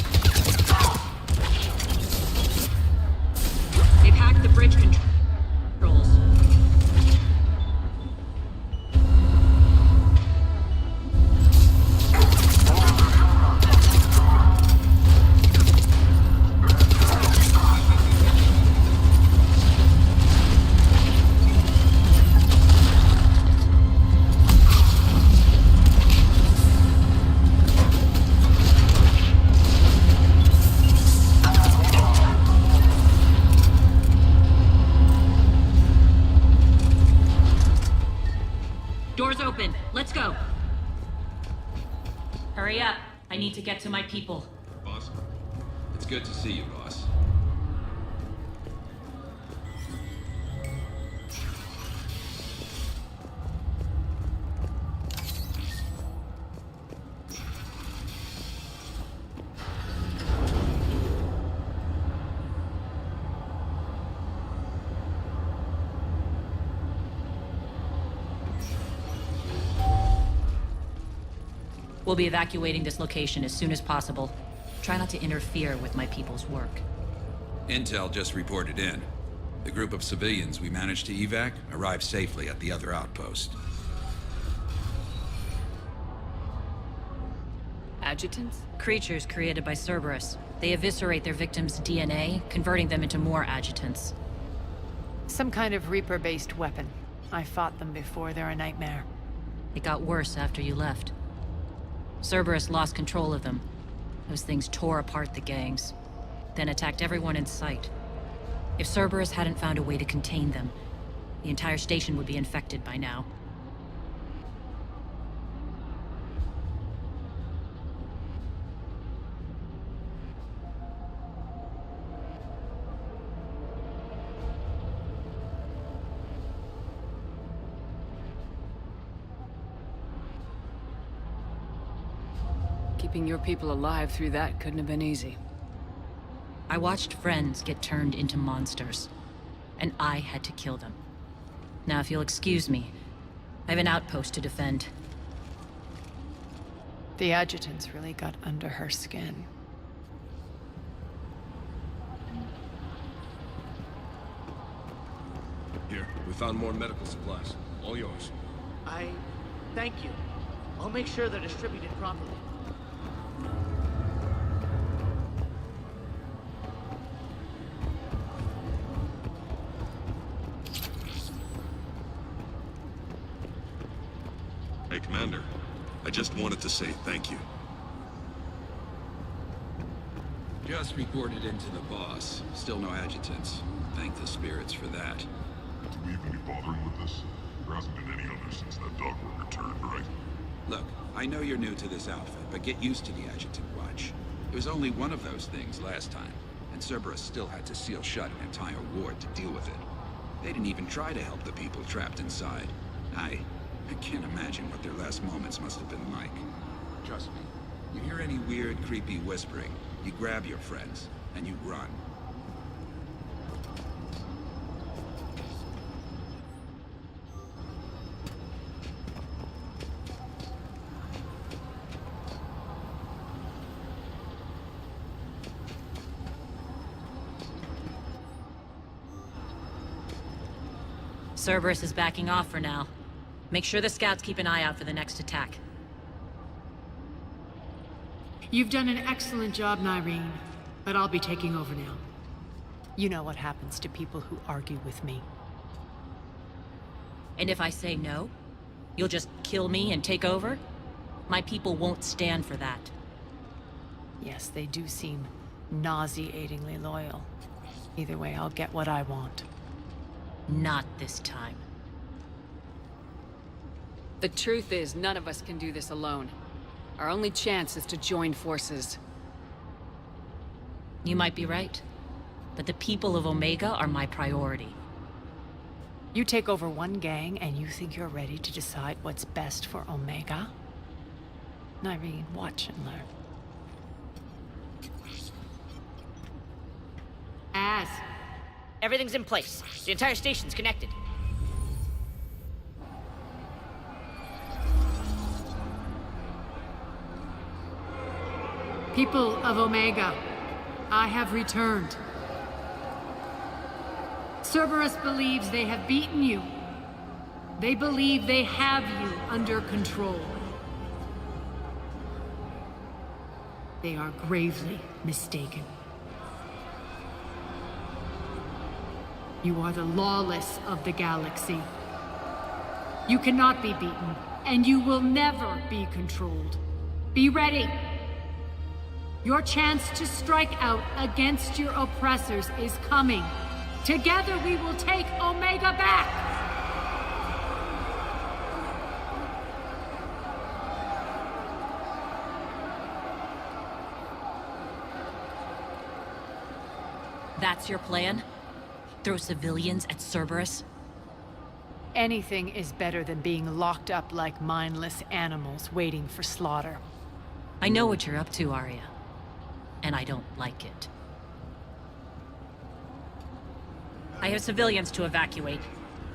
They've hacked the bridge controls. Doors open. Let's go. Hurry up. I need to get to my people.
Boss, it's good to see you, boss.
We'll be evacuating this location as soon as possible. Try not to interfere with my people's work.
Intel just reported in. The group of civilians we managed to evac arrived safely at the other outpost.
Adjutants? Creatures created by Cerberus. They eviscerate their victims' DNA, converting them into more adjutants.
Some kind of Reaper-based weapon. I fought them before, they're a nightmare.
It got worse after you left. Cerberus lost control of them. Those things tore apart the gangs, then attacked everyone in sight. If Cerberus hadn't found a way to contain them, the entire station would be infected by now.
Keeping your people alive through that couldn't have been easy.
I watched friends get turned into monsters, and I had to kill them. Now, if you'll excuse me, I have an outpost to defend.
The adjutants really got under her skin.
Here, we found more medical supplies. All yours.
Thank you. I'll make sure they're distributed properly.
Hey, Commander. I just wanted to say thank you.
Just reported into the boss. Still no adjutants. Thank the spirits for that.
Do we even be bothering with this? There hasn't been any other since that dog were returned, right?
Look, I know you're new to this outfit, but get used to the adjutant watch. It was only one of those things last time, and Cerberus still had to seal shut an entire ward to deal with it. They didn't even try to help the people trapped inside. I can't imagine what their last moments must have been like. Trust me, you hear any weird, creepy whispering, you grab your friends, and you run.
Cerberus is backing off for now. Make sure the scouts keep an eye out for the next attack.
You've done an excellent job, Nyreen, but I'll be taking over now.
You know what happens to people who argue with me.
And if I say no, you'll just kill me and take over? My people won't stand for that.
Yes, they do seem nauseatingly loyal. Either way, I'll get what I want.
Not this time.
The truth is, none of us can do this alone. Our only chance is to join forces.
You might be right, but the people of Omega are my priority.
You take over one gang and you think you're ready to decide what's best for Omega? Nyreen, watch and learn.
Everything's in place. The entire station's connected.
People of Omega, I have returned. Cerberus believes they have beaten you. They believe they have you under control. They are gravely mistaken. You are the lawless of the galaxy. You cannot be beaten, and you will never be controlled. Be ready. Your chance to strike out against your oppressors is coming. Together we will take Omega back!
That's your plan? Throw civilians at Cerberus?
Anything is better than being locked up like mindless animals waiting for slaughter.
I know what you're up to, Arya. And I don't like it. I have civilians to evacuate.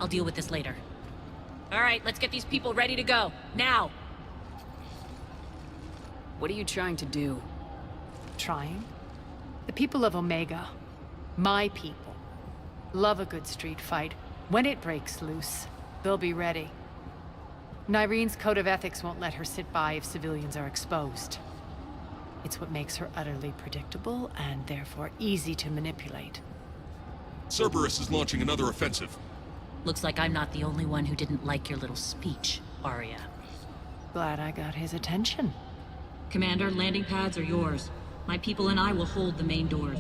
I'll deal with this later. All right, let's get these people ready to go. Now!
What are you trying to do?
Trying? The people of Omega, my people, love a good street fight. When it breaks loose, they'll be ready. Nyreen's code of ethics won't let her sit by if civilians are exposed. It's what makes her utterly predictable and therefore easy to manipulate.
Cerberus is launching another offensive.
Looks like I'm not the only one who didn't like your little speech, Arya.
Glad I got his attention.
Commander, landing pads are yours. My people and I will hold the main doors.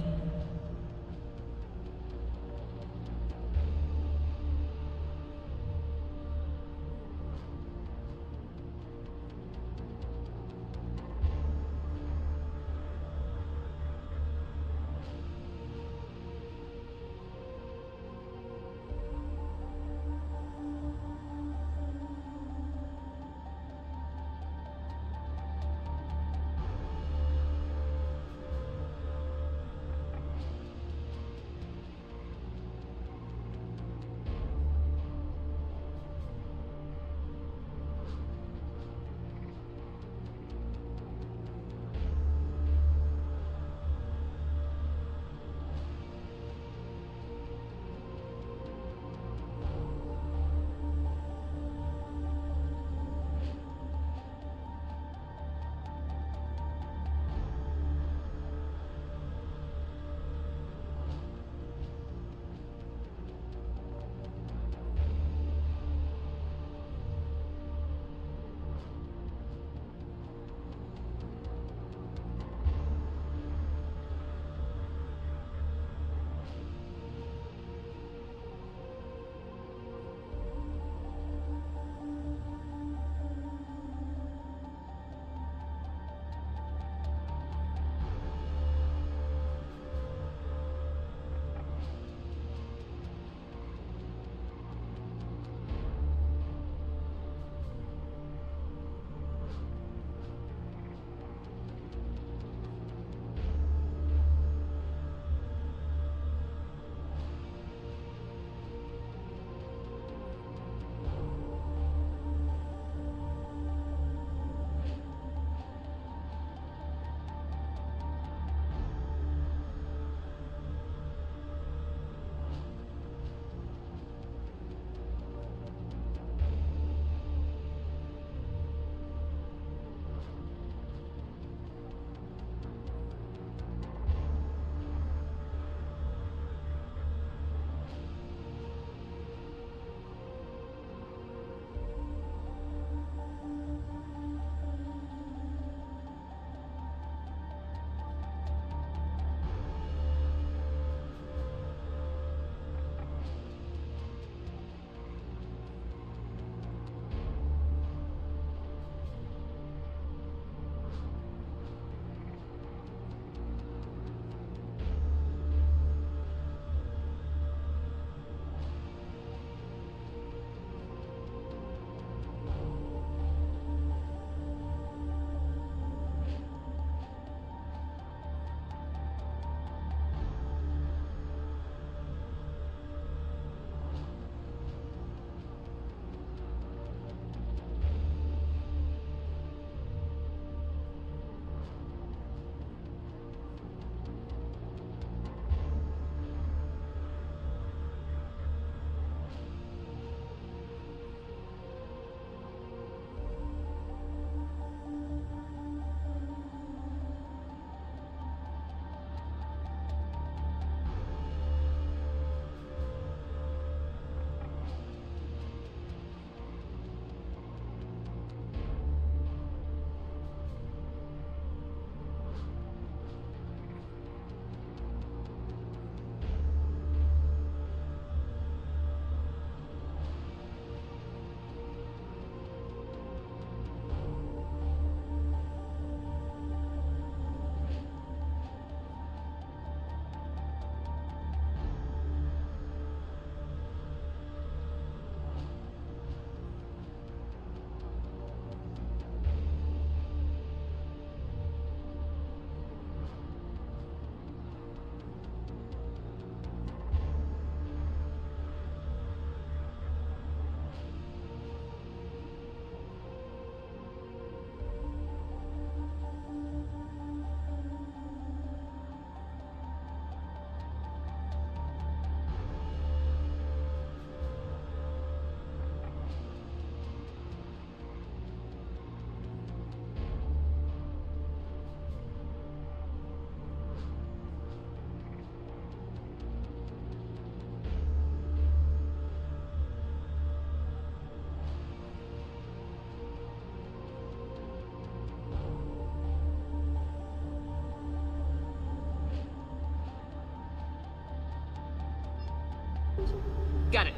Got it.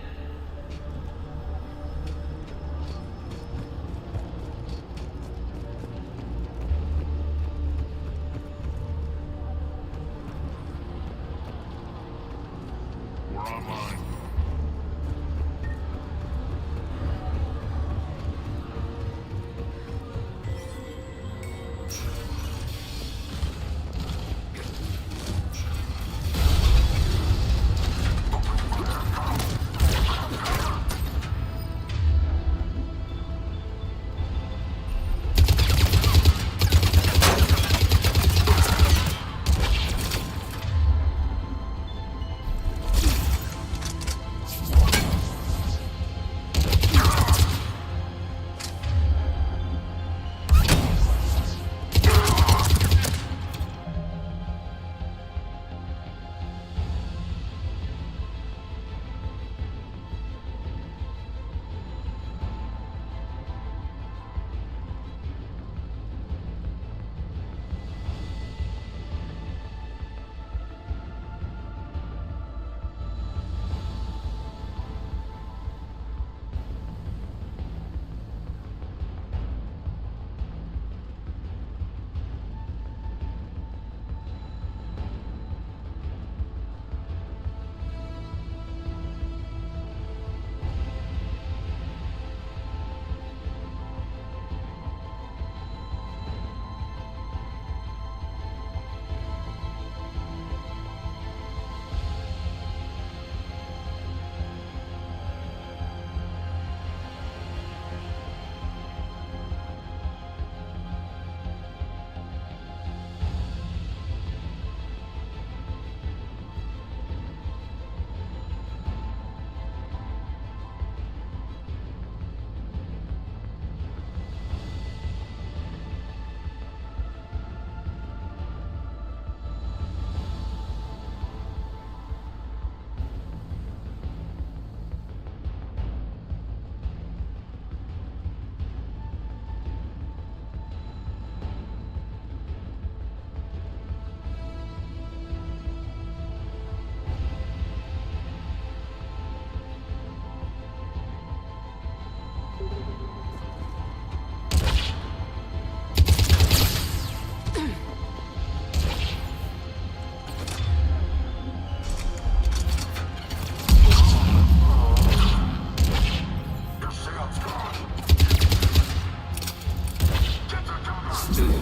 We're online.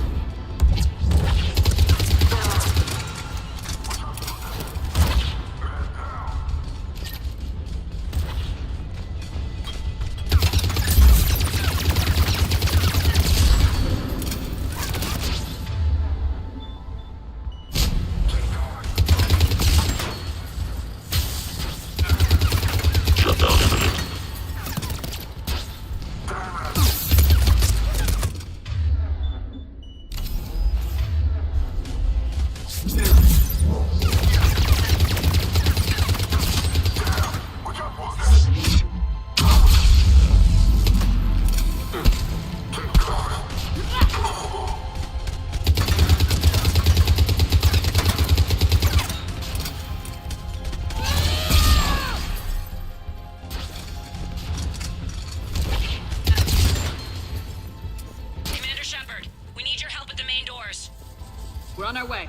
We're on our way.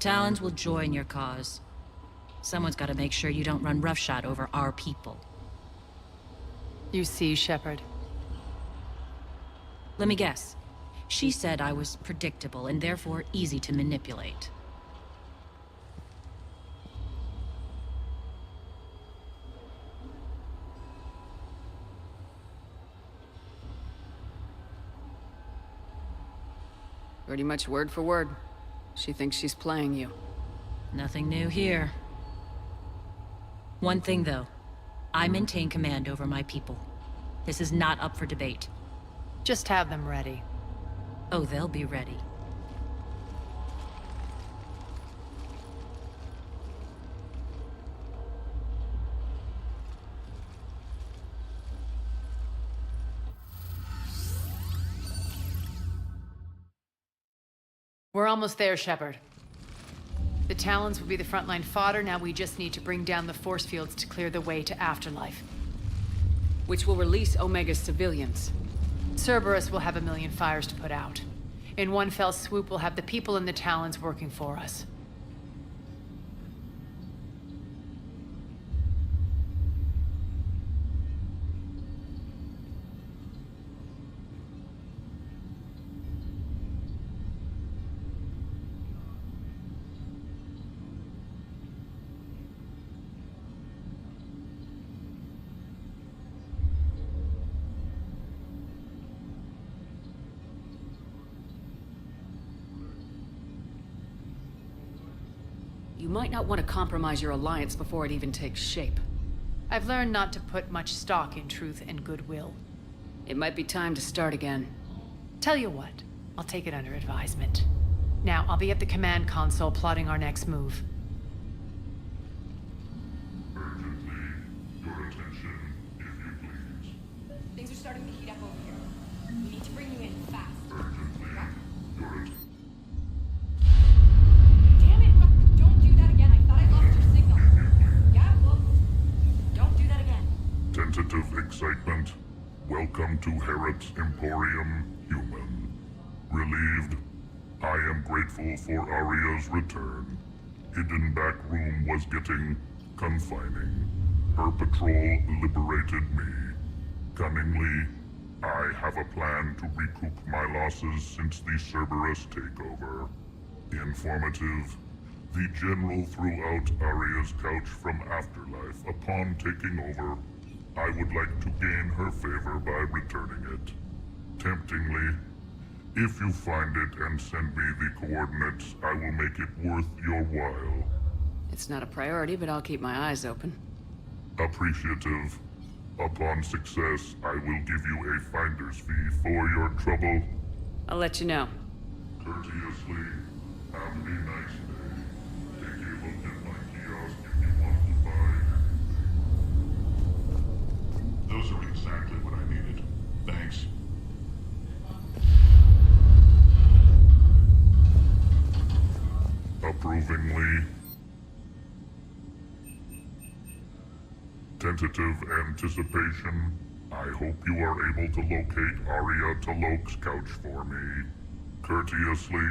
Talons will join your cause. Someone's got to make sure you don't run roughshod over our people.
You see, Shepard.
Let me guess. She said I was predictable and therefore easy to manipulate.
Pretty much word for word. She thinks she's playing you.
Nothing new here. One thing, though. I maintain command over my people. This is not up for debate.
Just have them ready.
Oh, they'll be ready.
We're almost there, Shepard. The Talons will be the frontline fodder. Now we just need to bring down the force fields to clear the way to Afterlife.
Which will release Omega's civilians.
Cerberus will have a million fires to put out. In one fell swoop, we'll have the people in the Talons working for us.
You might not want to compromise your alliance before it even takes shape.
I've learned not to put much stock in truth and goodwill.
It might be time to start again.
Tell you what, I'll take it under advisement. Now, I'll be at the command console plotting our next move.
Urgently, your attention, if you please.
Things are starting to heat up over here. We need to bring you in fast.
Urgently, your attention.
Damn it, Ruck, don't do that again. I thought I lost your signal. Yeah, well, don't do that again.
Tentative excitement. Welcome to Herod's Emporium, human. Relieved. I am grateful for Aria's return. Hidden back room was getting confining. Her patrol liberated me. Cunningly, I have a plan to recoup my losses since the Cerberus takeover. Informative. The General threw out Aria's couch from Afterlife upon taking over. I would like to gain her favor by returning it. Temptingly, if you find it and send me the coordinates, I will make it worth your while.
It's not a priority, but I'll keep my eyes open.
Appreciative. Upon success, I will give you a finder's fee for your trouble.
I'll let you know.
Courteously, have a nice day. Take a look at my kiosk if you want to buy anything. Those are exactly what I needed. Thanks. Approvingly. Tentative anticipation. I hope you are able to locate Aria Talok's couch for me. Courteously.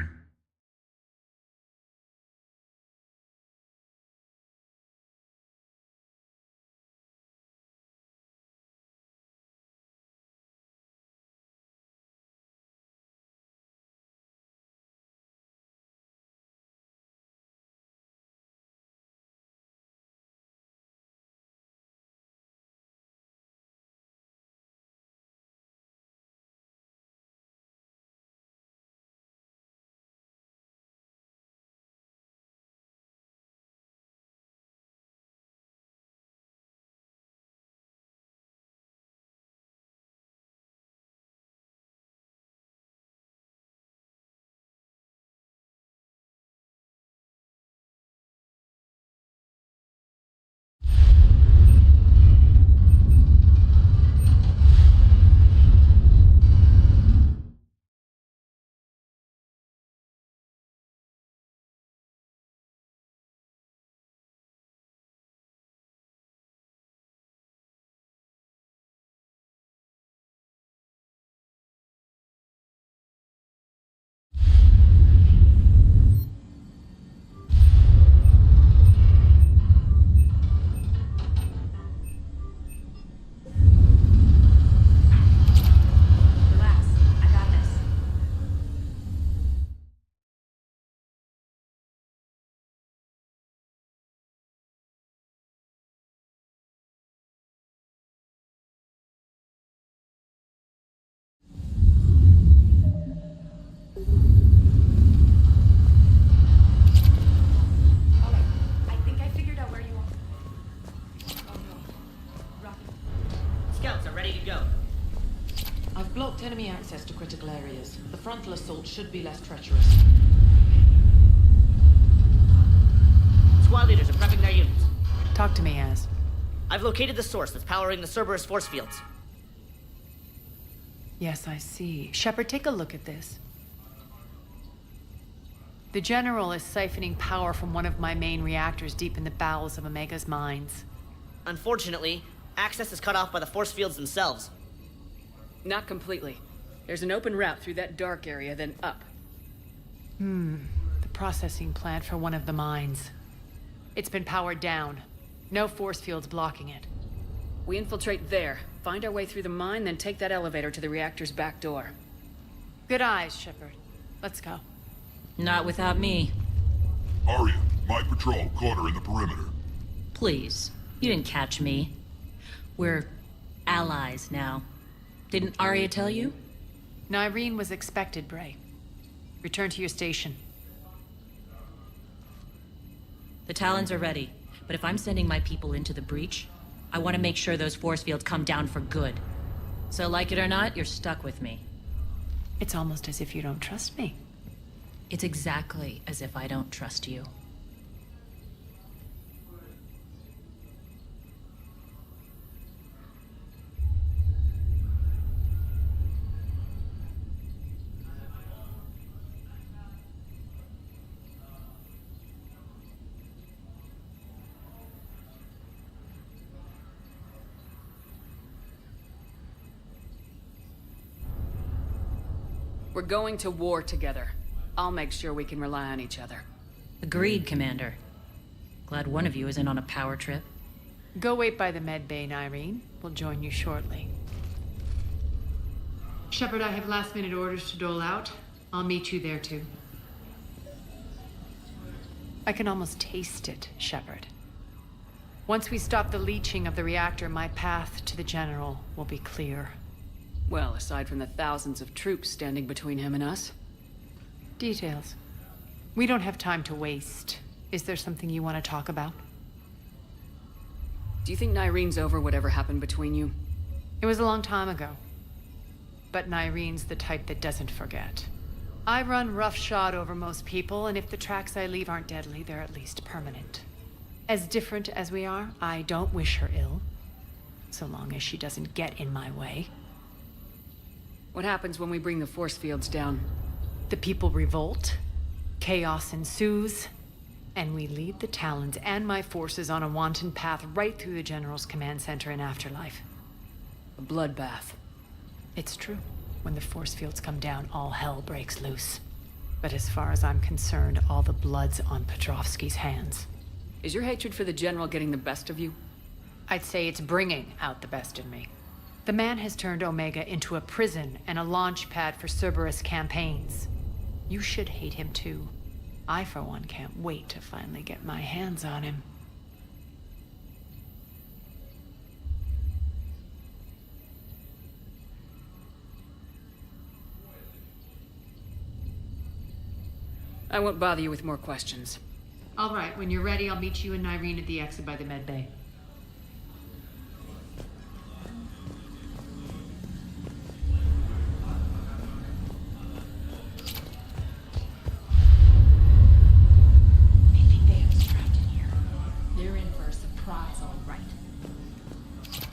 enemy access to critical areas. The frontal assault should be less treacherous.
Squad leaders are prepping their units.
Talk to me, Az.
I've located the source that's powering the Cerberus force fields.
Yes, I see. Shepard, take a look at this. The General is siphoning power from one of my main reactors deep in the bowels of Omega's mines.
Unfortunately, access is cut off by the force fields themselves.
Not completely. There's an open route through that dark area, then up.
The processing plant for one of the mines. It's been powered down. No force fields blocking it.
We infiltrate there, find our way through the mine, then take that elevator to the reactor's back door.
Good eyes, Shepard. Let's go.
Not without me.
Arya, my patrol caught her in the perimeter.
Please. You didn't catch me. We're allies now. Didn't Arya tell you?
Nyreen was expected, Bray. Return to your station.
The Talons are ready, but if I'm sending my people into the breach, I want to make sure those force fields come down for good. So like it or not, you're stuck with me.
It's almost as if you don't trust me.
It's exactly as if I don't trust you.
We're going to war together. I'll make sure we can rely on each other.
Agreed, Commander. Glad one of you isn't on a power trip.
Go wait by the med bay, Nyreen. We'll join you shortly. Shepard, I have last-minute orders to dole out. I'll meet you there, too. I can almost taste it, Shepard. Once we stop the leaching of the reactor, my path to the General will be clear.
Well, aside from the thousands of troops standing between him and us.
Details. We don't have time to waste. Is there something you want to talk about?
Do you think Nyreen's over whatever happened between you?
It was a long time ago. But Nyreen's the type that doesn't forget. I run roughshod over most people, and if the tracks I leave aren't deadly, they're at least permanent. As different as we are, I don't wish her ill. So long as she doesn't get in my way.
What happens when we bring the force fields down?
The people revolt, chaos ensues, and we lead the Talons and my forces on a wanton path right through the General's command center and afterlife.
A bloodbath.
It's true. When the force fields come down, all hell breaks loose. But as far as I'm concerned, all the blood's on Petrovsky's hands.
Is your hatred for the General getting the best of you?
I'd say it's bringing out the best in me. The man has turned Omega into a prison and a launch pad for Cerberus campaigns. You should hate him too. I, for one, can't wait to finally get my hands on him.
I won't bother you with more questions.
All right, when you're ready, I'll meet you and Nyreen at the exit by the med bay.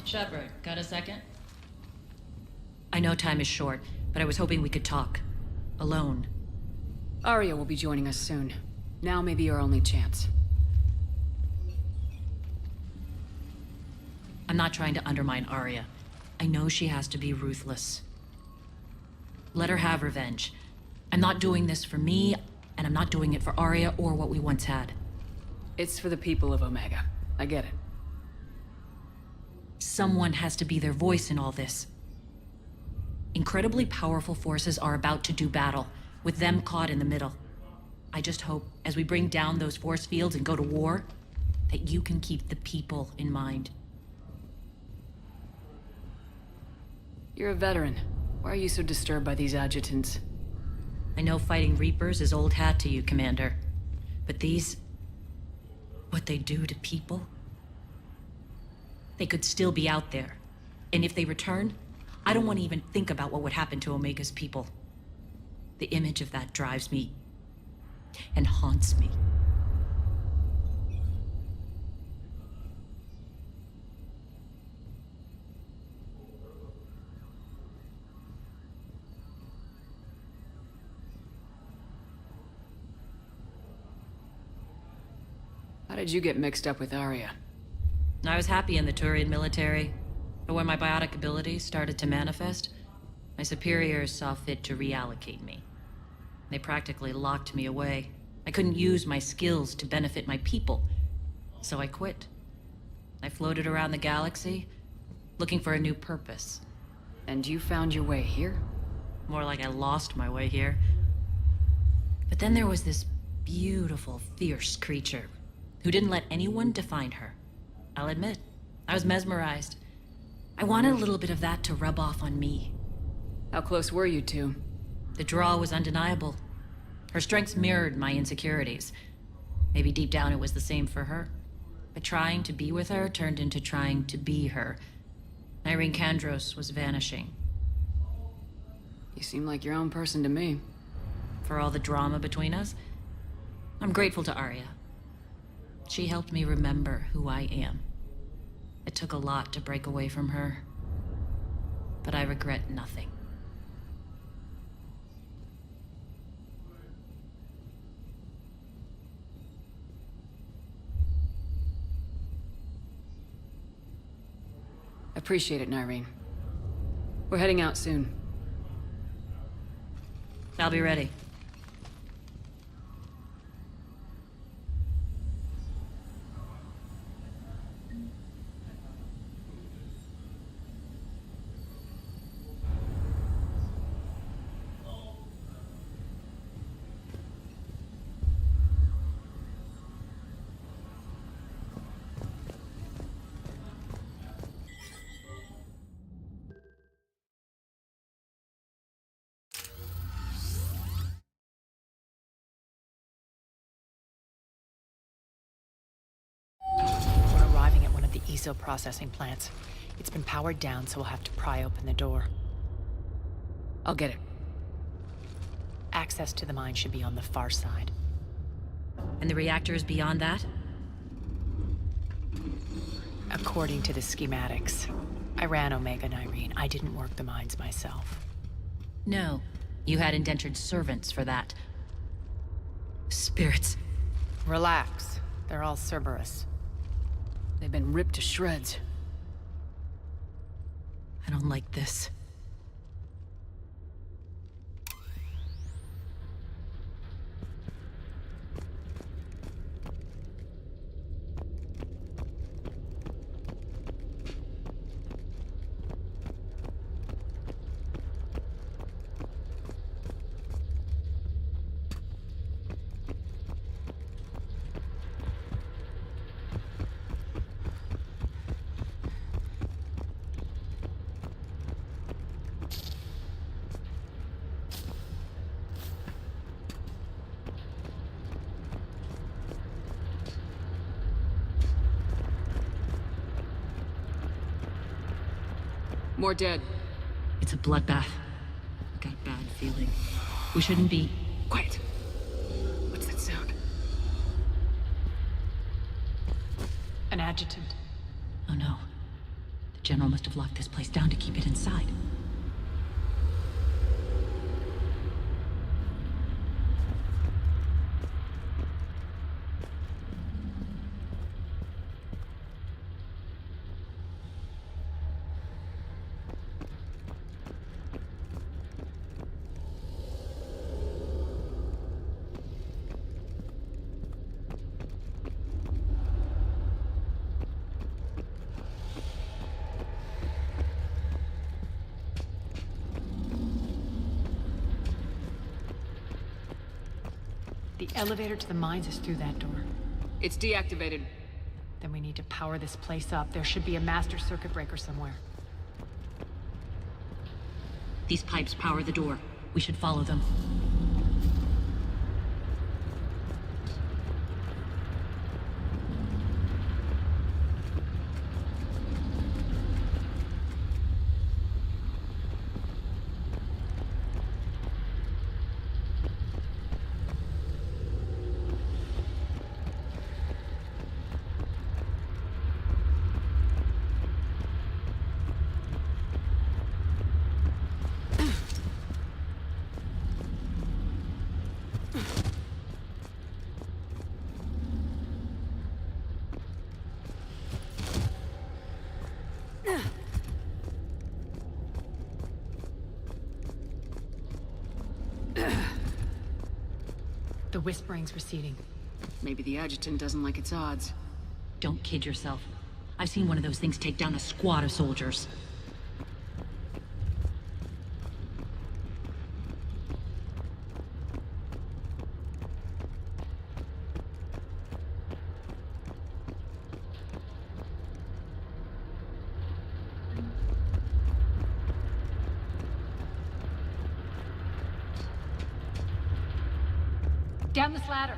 Shepard, got a second? I know time is short, but I was hoping we could talk. Alone.
Arya will be joining us soon. Now may be our only chance.
I'm not trying to undermine Arya. I know she has to be ruthless. Let her have revenge. I'm not doing this for me, and I'm not doing it for Arya or what we once had.
It's for the people of Omega. I get it.
Someone has to be their voice in all this. Incredibly powerful forces are about to do battle, with them caught in the middle. I just hope, as we bring down those force fields and go to war, that you can keep the people in mind.
You're a veteran. Why are you so disturbed by these adjutants?
I know fighting Reapers is old hat to you, Commander. But these... what they do to people... They could still be out there. And if they return, I don't want to even think about what would happen to Omega's people. The image of that drives me and haunts me.
How did you get mixed up with Arya?
I was happy in the Turian military, but when my biotic abilities started to manifest, my superiors saw fit to reallocate me. They practically locked me away. I couldn't use my skills to benefit my people, so I quit. I floated around the galaxy, looking for a new purpose.
And you found your way here?
More like I lost my way here. But then there was this beautiful, fierce creature who didn't let anyone define her. I'll admit, I was mesmerized. I wanted a little bit of that to rub off on me.
How close were you two?
The draw was undeniable. Her strengths mirrored my insecurities. Maybe deep down it was the same for her. But trying to be with her turned into trying to be her. Irene Kandros was vanishing.
You seem like your own person to me.
For all the drama between us, I'm grateful to Arya. She helped me remember who I am. It took a lot to break away from her, but I regret nothing.
Appreciate it, Nyreen. We're heading out soon.
I'll be ready.
ESO processing plants. It's been powered down, so we'll have to pry open the door.
I'll get it.
Access to the mine should be on the far side.
And the reactor is beyond that?
According to the schematics. I ran Omega, Nyreen. I didn't work the mines myself.
No. You had indentured servants for that. Spirits.
Relax. They're all Cerberus.
They've been ripped to shreds.
I don't like this.
More dead.
It's a bloodbath. I got a bad feeling. We shouldn't be...
Quiet. What's that sound?
An adjutant.
Oh no. The General must have locked this place down to keep it inside.
The elevator to the mines is through that door.
It's deactivated.
Then we need to power this place up. There should be a master circuit breaker somewhere.
These pipes power the door. We should follow them.
The whispering's receding.
Maybe the adjutant doesn't like its odds.
Don't kid yourself. I've seen one of those things take down a squad of soldiers.
Down this ladder.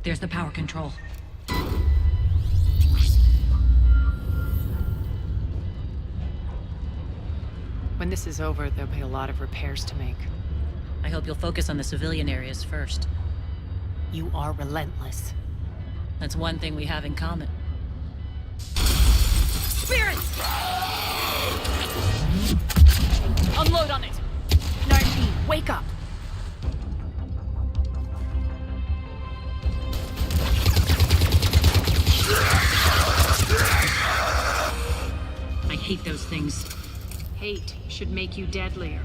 There's the power control.
When this is over, there'll be a lot of repairs to make.
I hope you'll focus on the civilian areas first.
You are relentless.
That's one thing we have in common.
Spirits! Unload on it! 19, wake up!
I hate those things.
Hate should make you deadlier.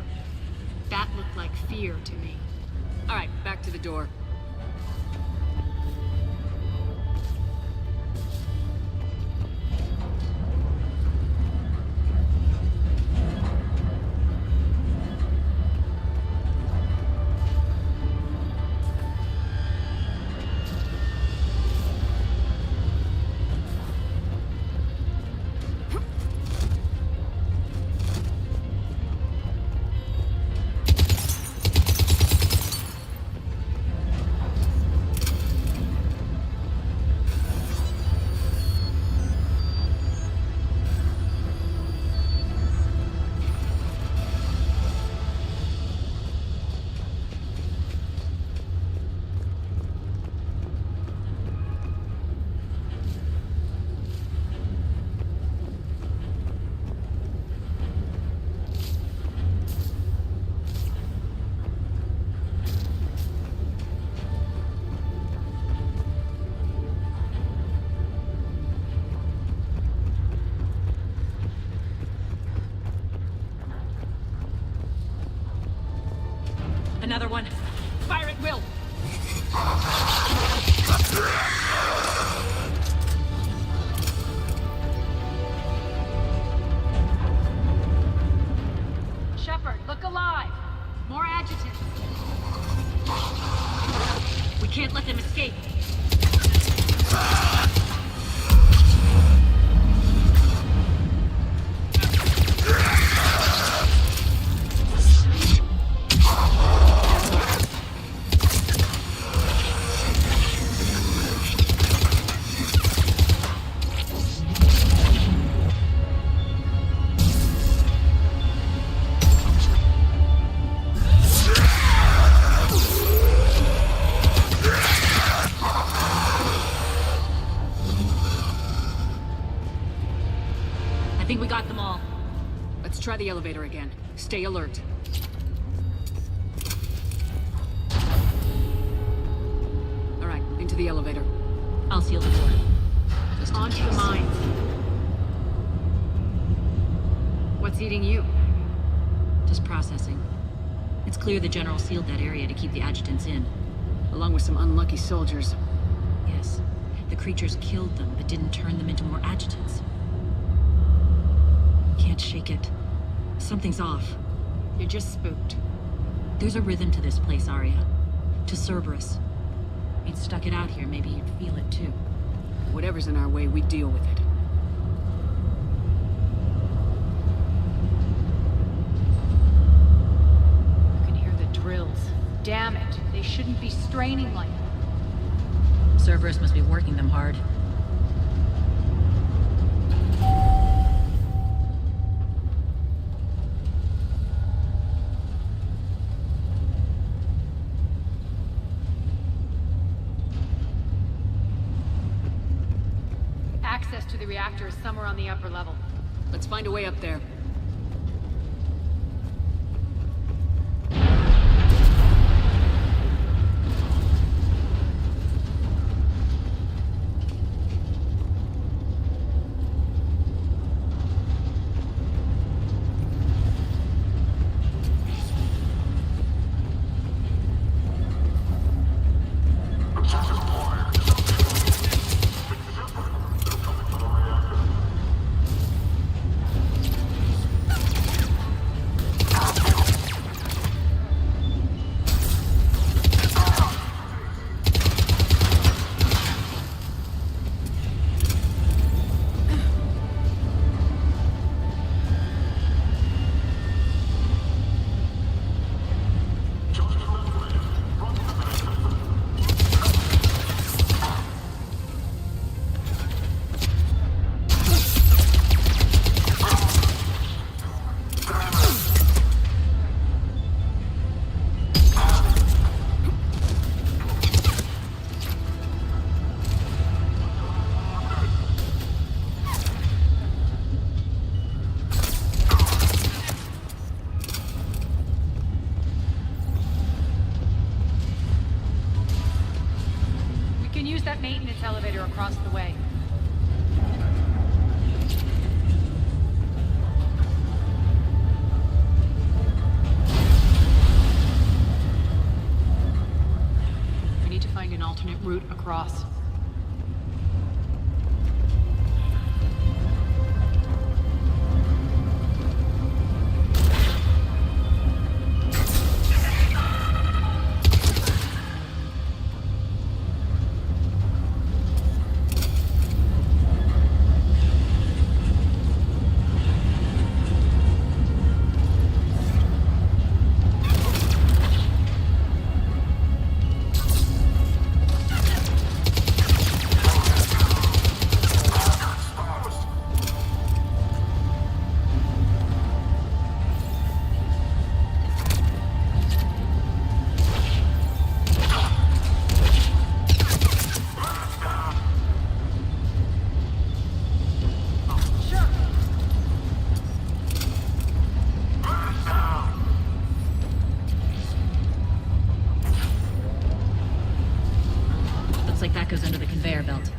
That looked like fear to me.
All right, back to the door.
Another one.
Fire at will! Shepard, look alive! More adjutants! We can't let them escape!
I think we got them all.
Let's try the elevator again. Stay alert. All right, into the elevator.
I'll seal the door.
Just
On to the mines. What's eating you?
Just processing. It's clear the General sealed that area to keep the adjutants in.
Along with some unlucky soldiers.
Yes. The creatures killed them, but didn't turn them into more adjutants. Can't shake it. Something's off.
You're just spooked.
There's a rhythm to this place, Arya. To Cerberus. If you'd stuck it out here, maybe you'd feel it too.
Whatever's in our way, we deal with it.
You can hear the drills. Damn it, they shouldn't be straining like that.
Cerberus must be working them hard.
Access to the reactor is somewhere on the upper level.
Let's find a way up there.
use that maintenance elevator across the way.
We need to find an alternate route across.
Looks like that goes under the conveyor belt.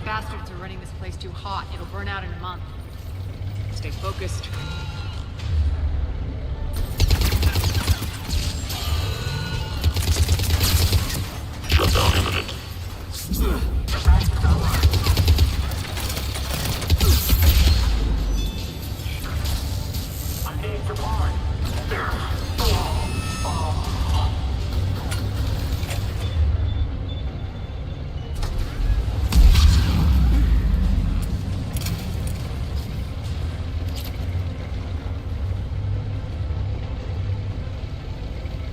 Bastards are running this place too hot. It'll burn out in a month. Stay focused.
Shutdown imminent.
I need support.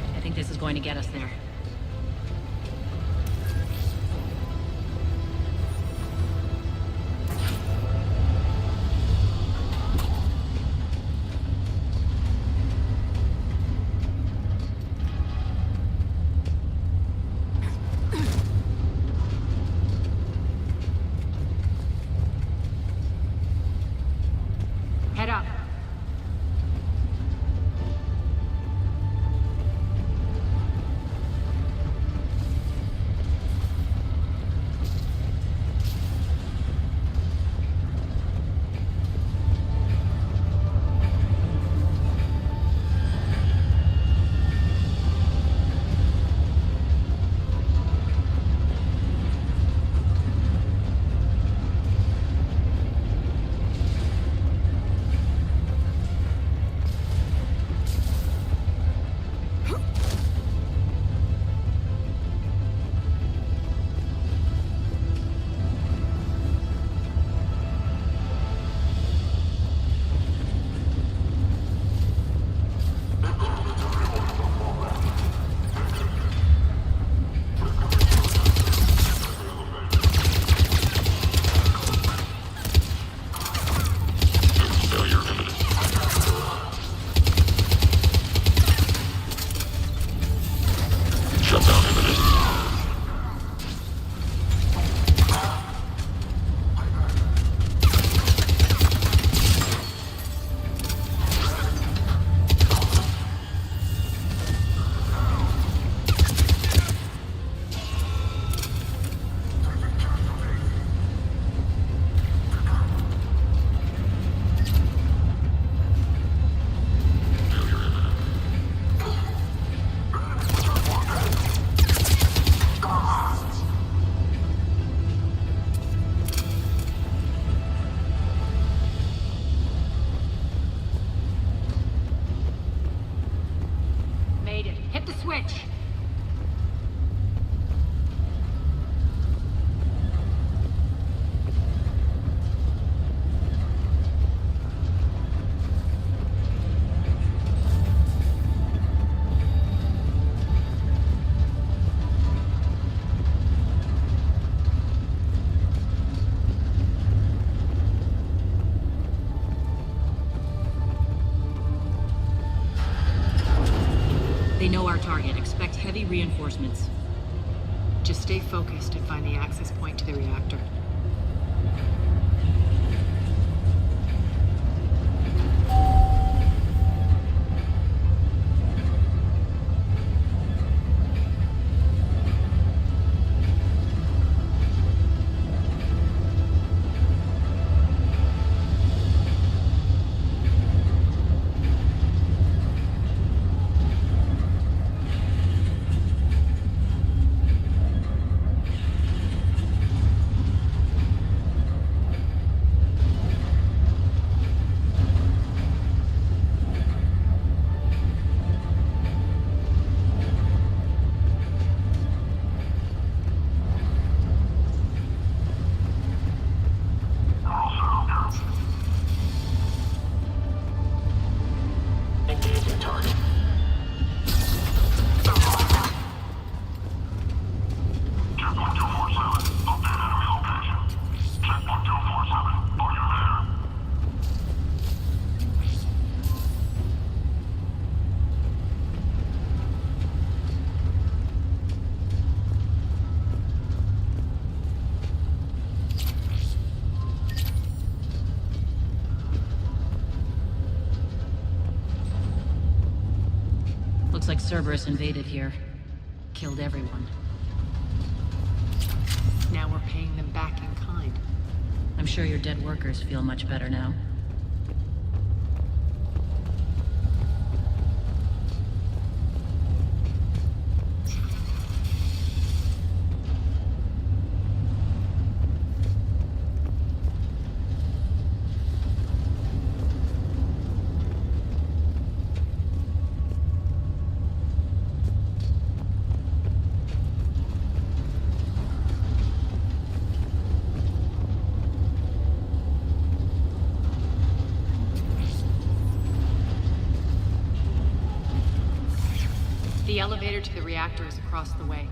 I think this is going to get us there.
Head up.
need reinforcements.
Just stay focused and find the access point to the reactor.
Looks like Cerberus invaded here. Killed everyone.
Now we're paying them back in kind.
I'm sure your dead workers feel much better now.
The elevator to the reactor is across the way.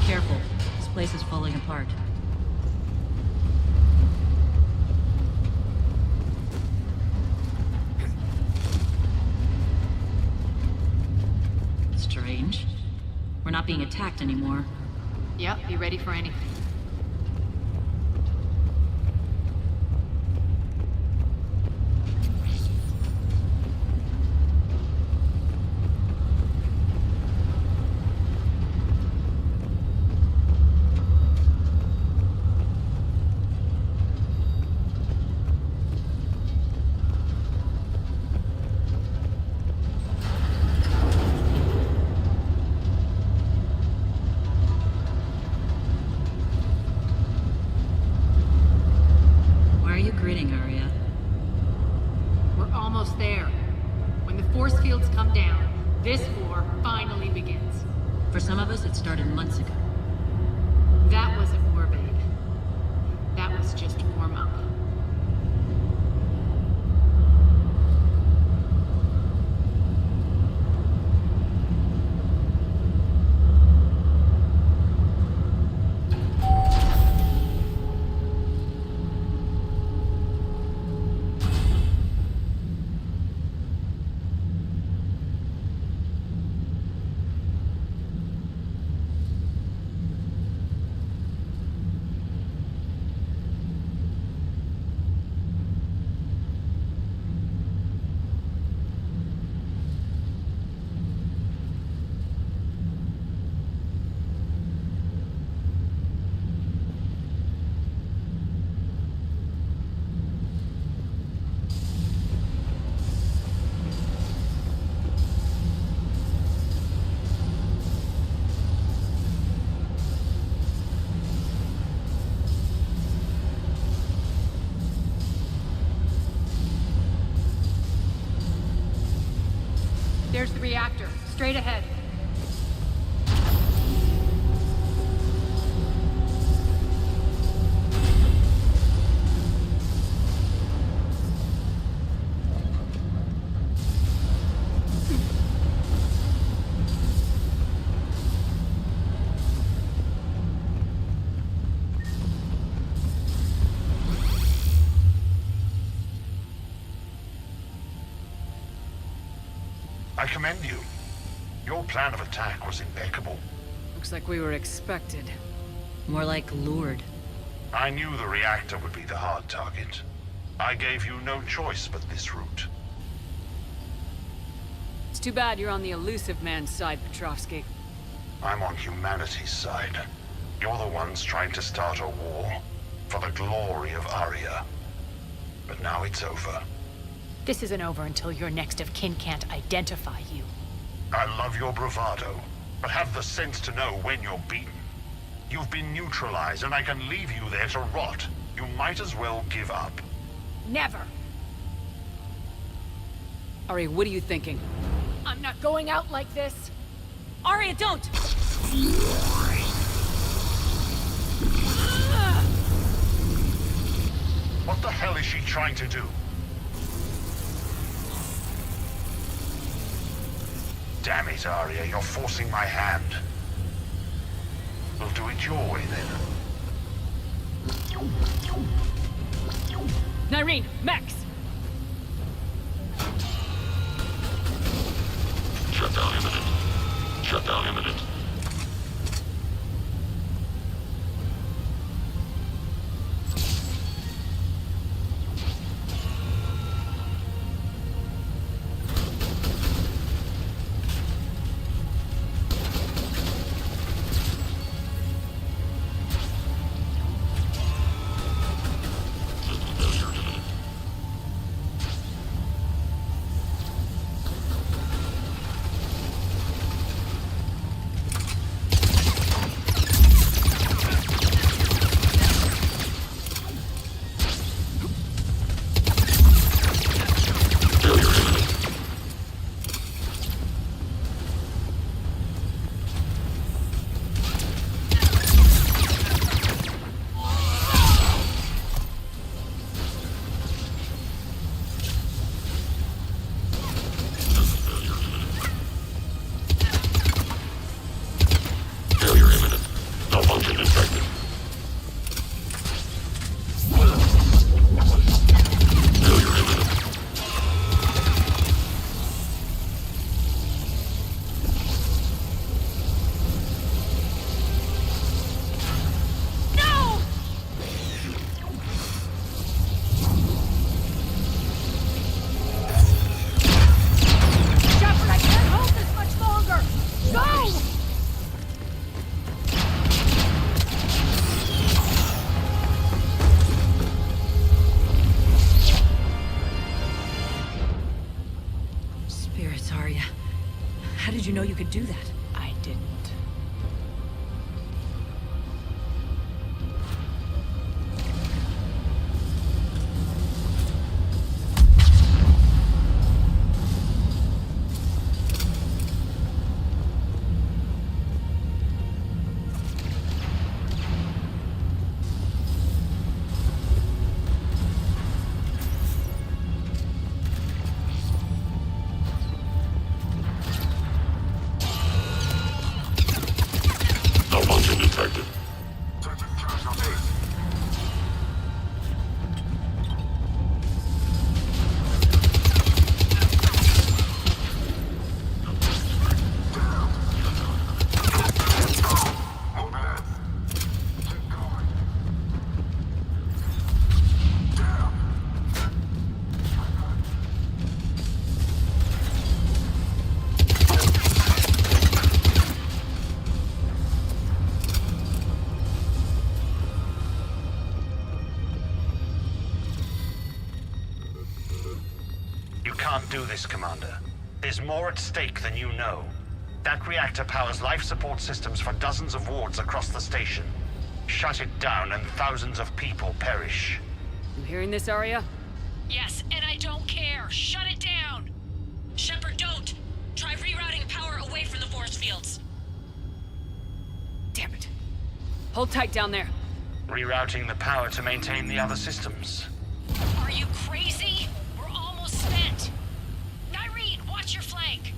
Careful. This place is falling apart. Strange. We're not being attacked anymore.
Yep, be ready for anything.
Grinning, Arya.
We're almost there. When the force fields come down, this war finally begins.
For some of us, it started months ago.
That wasn't war, babe. That was just warm up. There's the reactor, straight ahead.
I commend you. Your plan of attack was impeccable.
Looks like we were expected.
More like lured.
I knew the reactor would be the hard target. I gave you no choice but this route.
It's too bad you're on the elusive man's side, Petrovsky.
I'm on humanity's side. You're the ones trying to start a war for the glory of Aria. But now it's over.
This isn't over until your next of kin can't identify you.
I love your bravado, but have the sense to know when you're beaten. You've been neutralized, and I can leave you there to rot. You might as well give up.
Never!
Ari, what are you thinking?
I'm not going out like this!
Arya, don't!
What the hell is she trying to do? Damn it, Arya, you're forcing my hand. We'll do it your way, then.
Nyreen, Max!
Shutdown imminent. Shutdown imminent.
How did you know you could do that?
I didn't.
Can't do this, Commander. There's more at stake than you know. That reactor powers life support systems for dozens of wards across the station. Shut it down and thousands of people perish.
You hearing this, Arya?
Yes, and I don't care. Shut it down! Shepard, don't! Try rerouting power away from the force fields.
Damn it. Hold tight down there.
Rerouting the power to maintain the other systems.
Are you crazy? We're almost spent. Nyreen, watch your flank.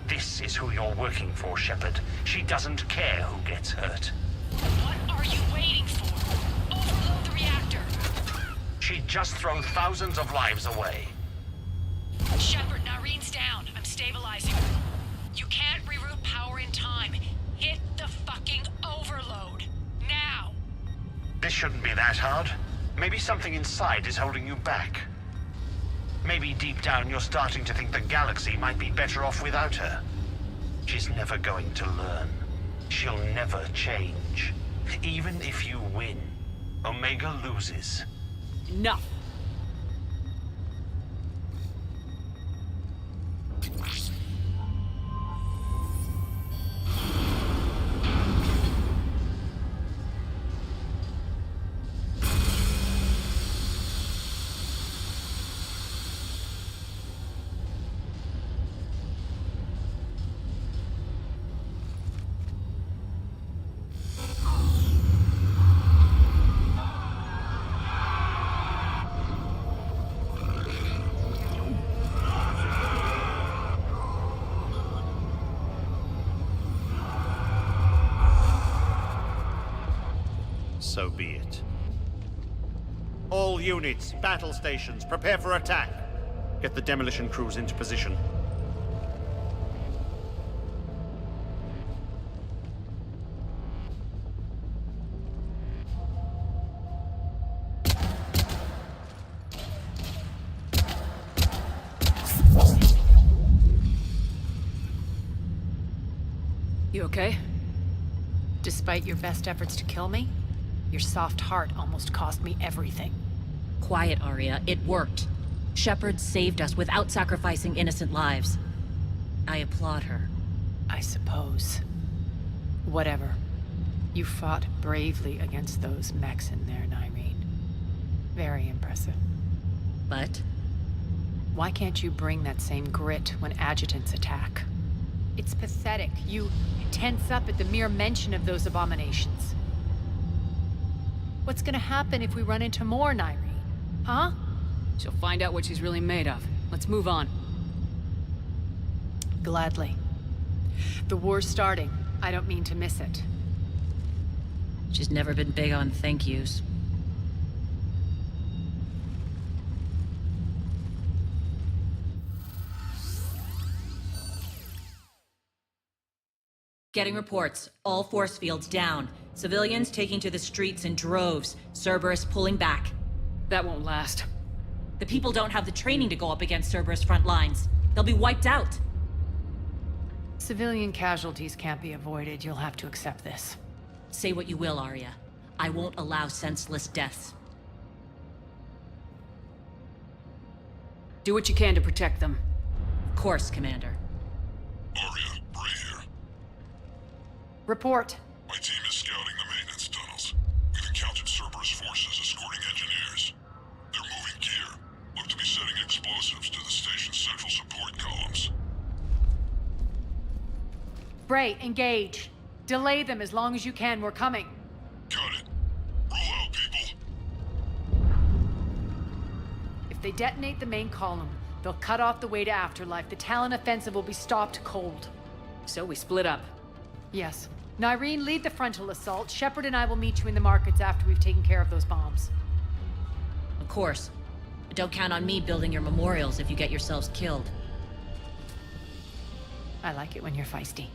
This is who you're working for, Shepard. She doesn't care who gets hurt.
What are you waiting for? Overload the reactor.
She'd just throw thousands of lives away.
Shepard, Nyreen's down. I'm
destabilizing. You can't reroute power in time. Hit the fucking overload. Now!
This shouldn't be that hard. Maybe something inside is holding you back. Maybe deep down you're starting to think the galaxy might be better off without her. She's never going to learn. She'll never change. Even if you win, Omega loses.
Enough!
So be it. All units, battle stations, prepare for attack. Get the demolition crews into position.
You okay? Despite your best efforts to kill me, your soft heart almost cost me everything.
Quiet, Arya. It worked. Shepard saved us without sacrificing innocent lives. I applaud her.
I suppose. Whatever. You fought bravely against those mechs in there, Nyreen. Very impressive.
But?
Why can't you bring that same grit when adjutants attack? It's pathetic. You tense up at the mere mention of those abominations. What's gonna happen if we run into more, Nyreen? Huh?
She'll find out what she's really made of. Let's move on.
Gladly. The war's starting. I don't mean to miss it.
She's never been big on thank yous. Getting reports. All force fields down. Civilians taking to the streets in droves. Cerberus pulling back.
That won't last.
The people don't have the training to go up against Cerberus front lines. They'll be wiped out.
Civilian casualties can't be avoided. You'll have to accept this.
Say what you will, Arya. I won't allow senseless deaths.
Do what you can to protect them.
Of course, Commander.
Arya, Bray here.
Report.
My team is scouting the maintenance tunnels. We've encountered Cerberus forces escorting engineers. They're moving gear. Look to be setting explosives to the station's central support columns.
Bray, engage. Delay them as long as you can. We're coming.
Got it. Roll out, people.
If they detonate the main column, they'll cut off the way to Afterlife. The Talon offensive will be stopped cold.
So we split up.
Yes. Nyreen, lead the frontal assault. Shepard and I will meet you in the markets after we've taken care of those bombs.
Of course. But don't count on me building your memorials if you get yourselves killed.
I like it when you're feisty.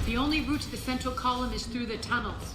The only route to the central column is through the tunnels.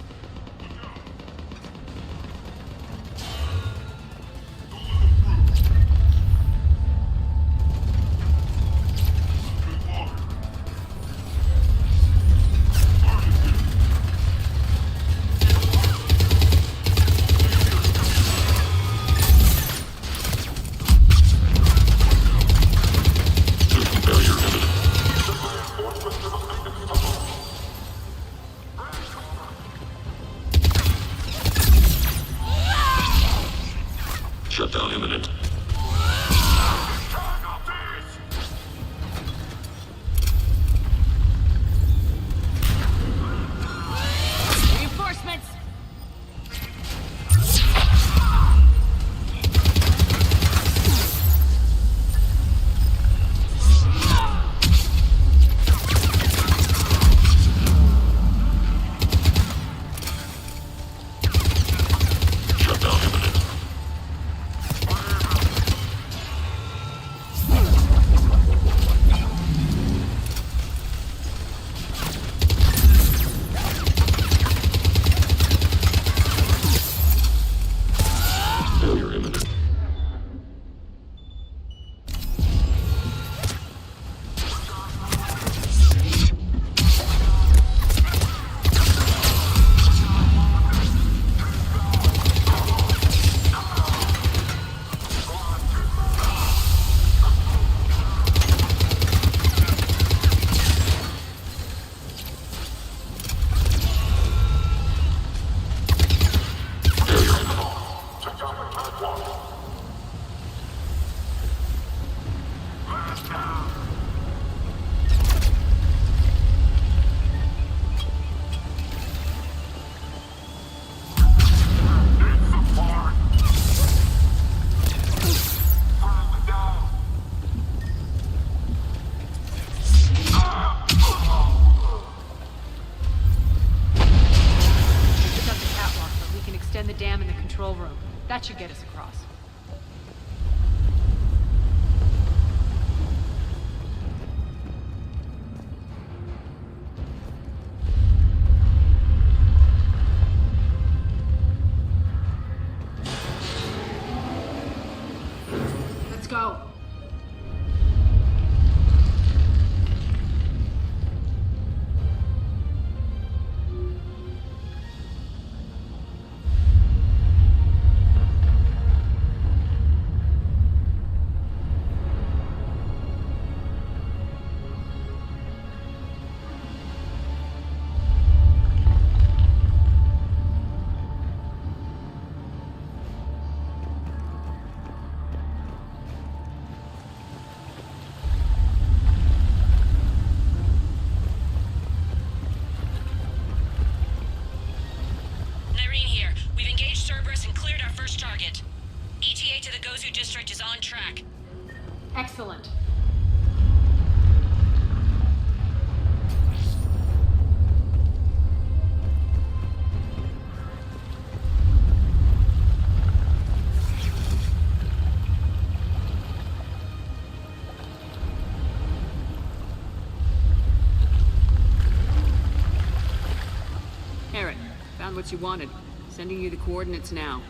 what you wanted. Sending you the coordinates now.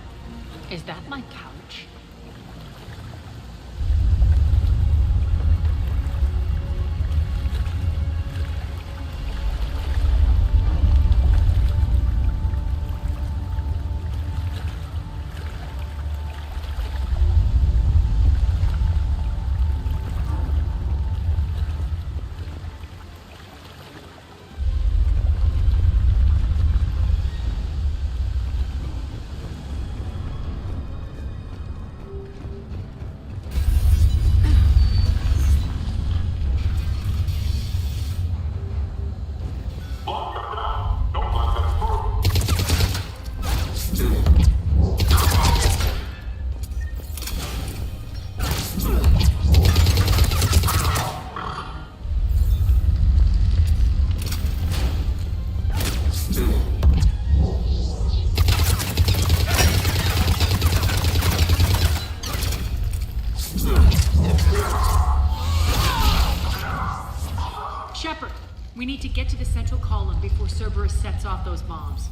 Is that my couch?
Shepard, we need to get to the central column before Cerberus sets off those bombs.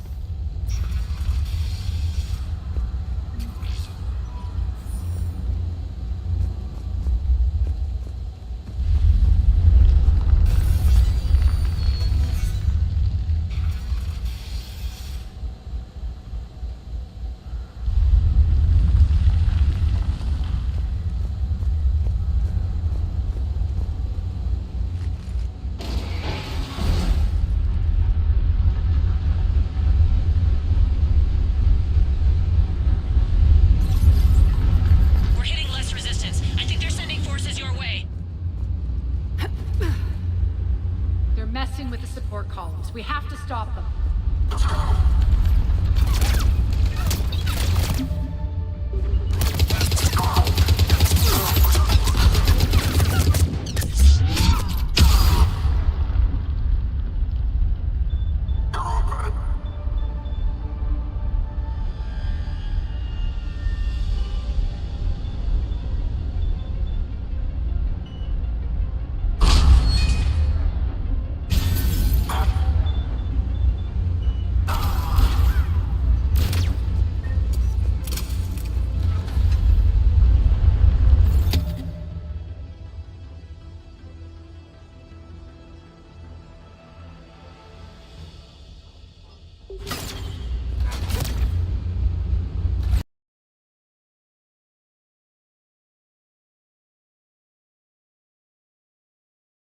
Messing with the support columns. We have to stop them.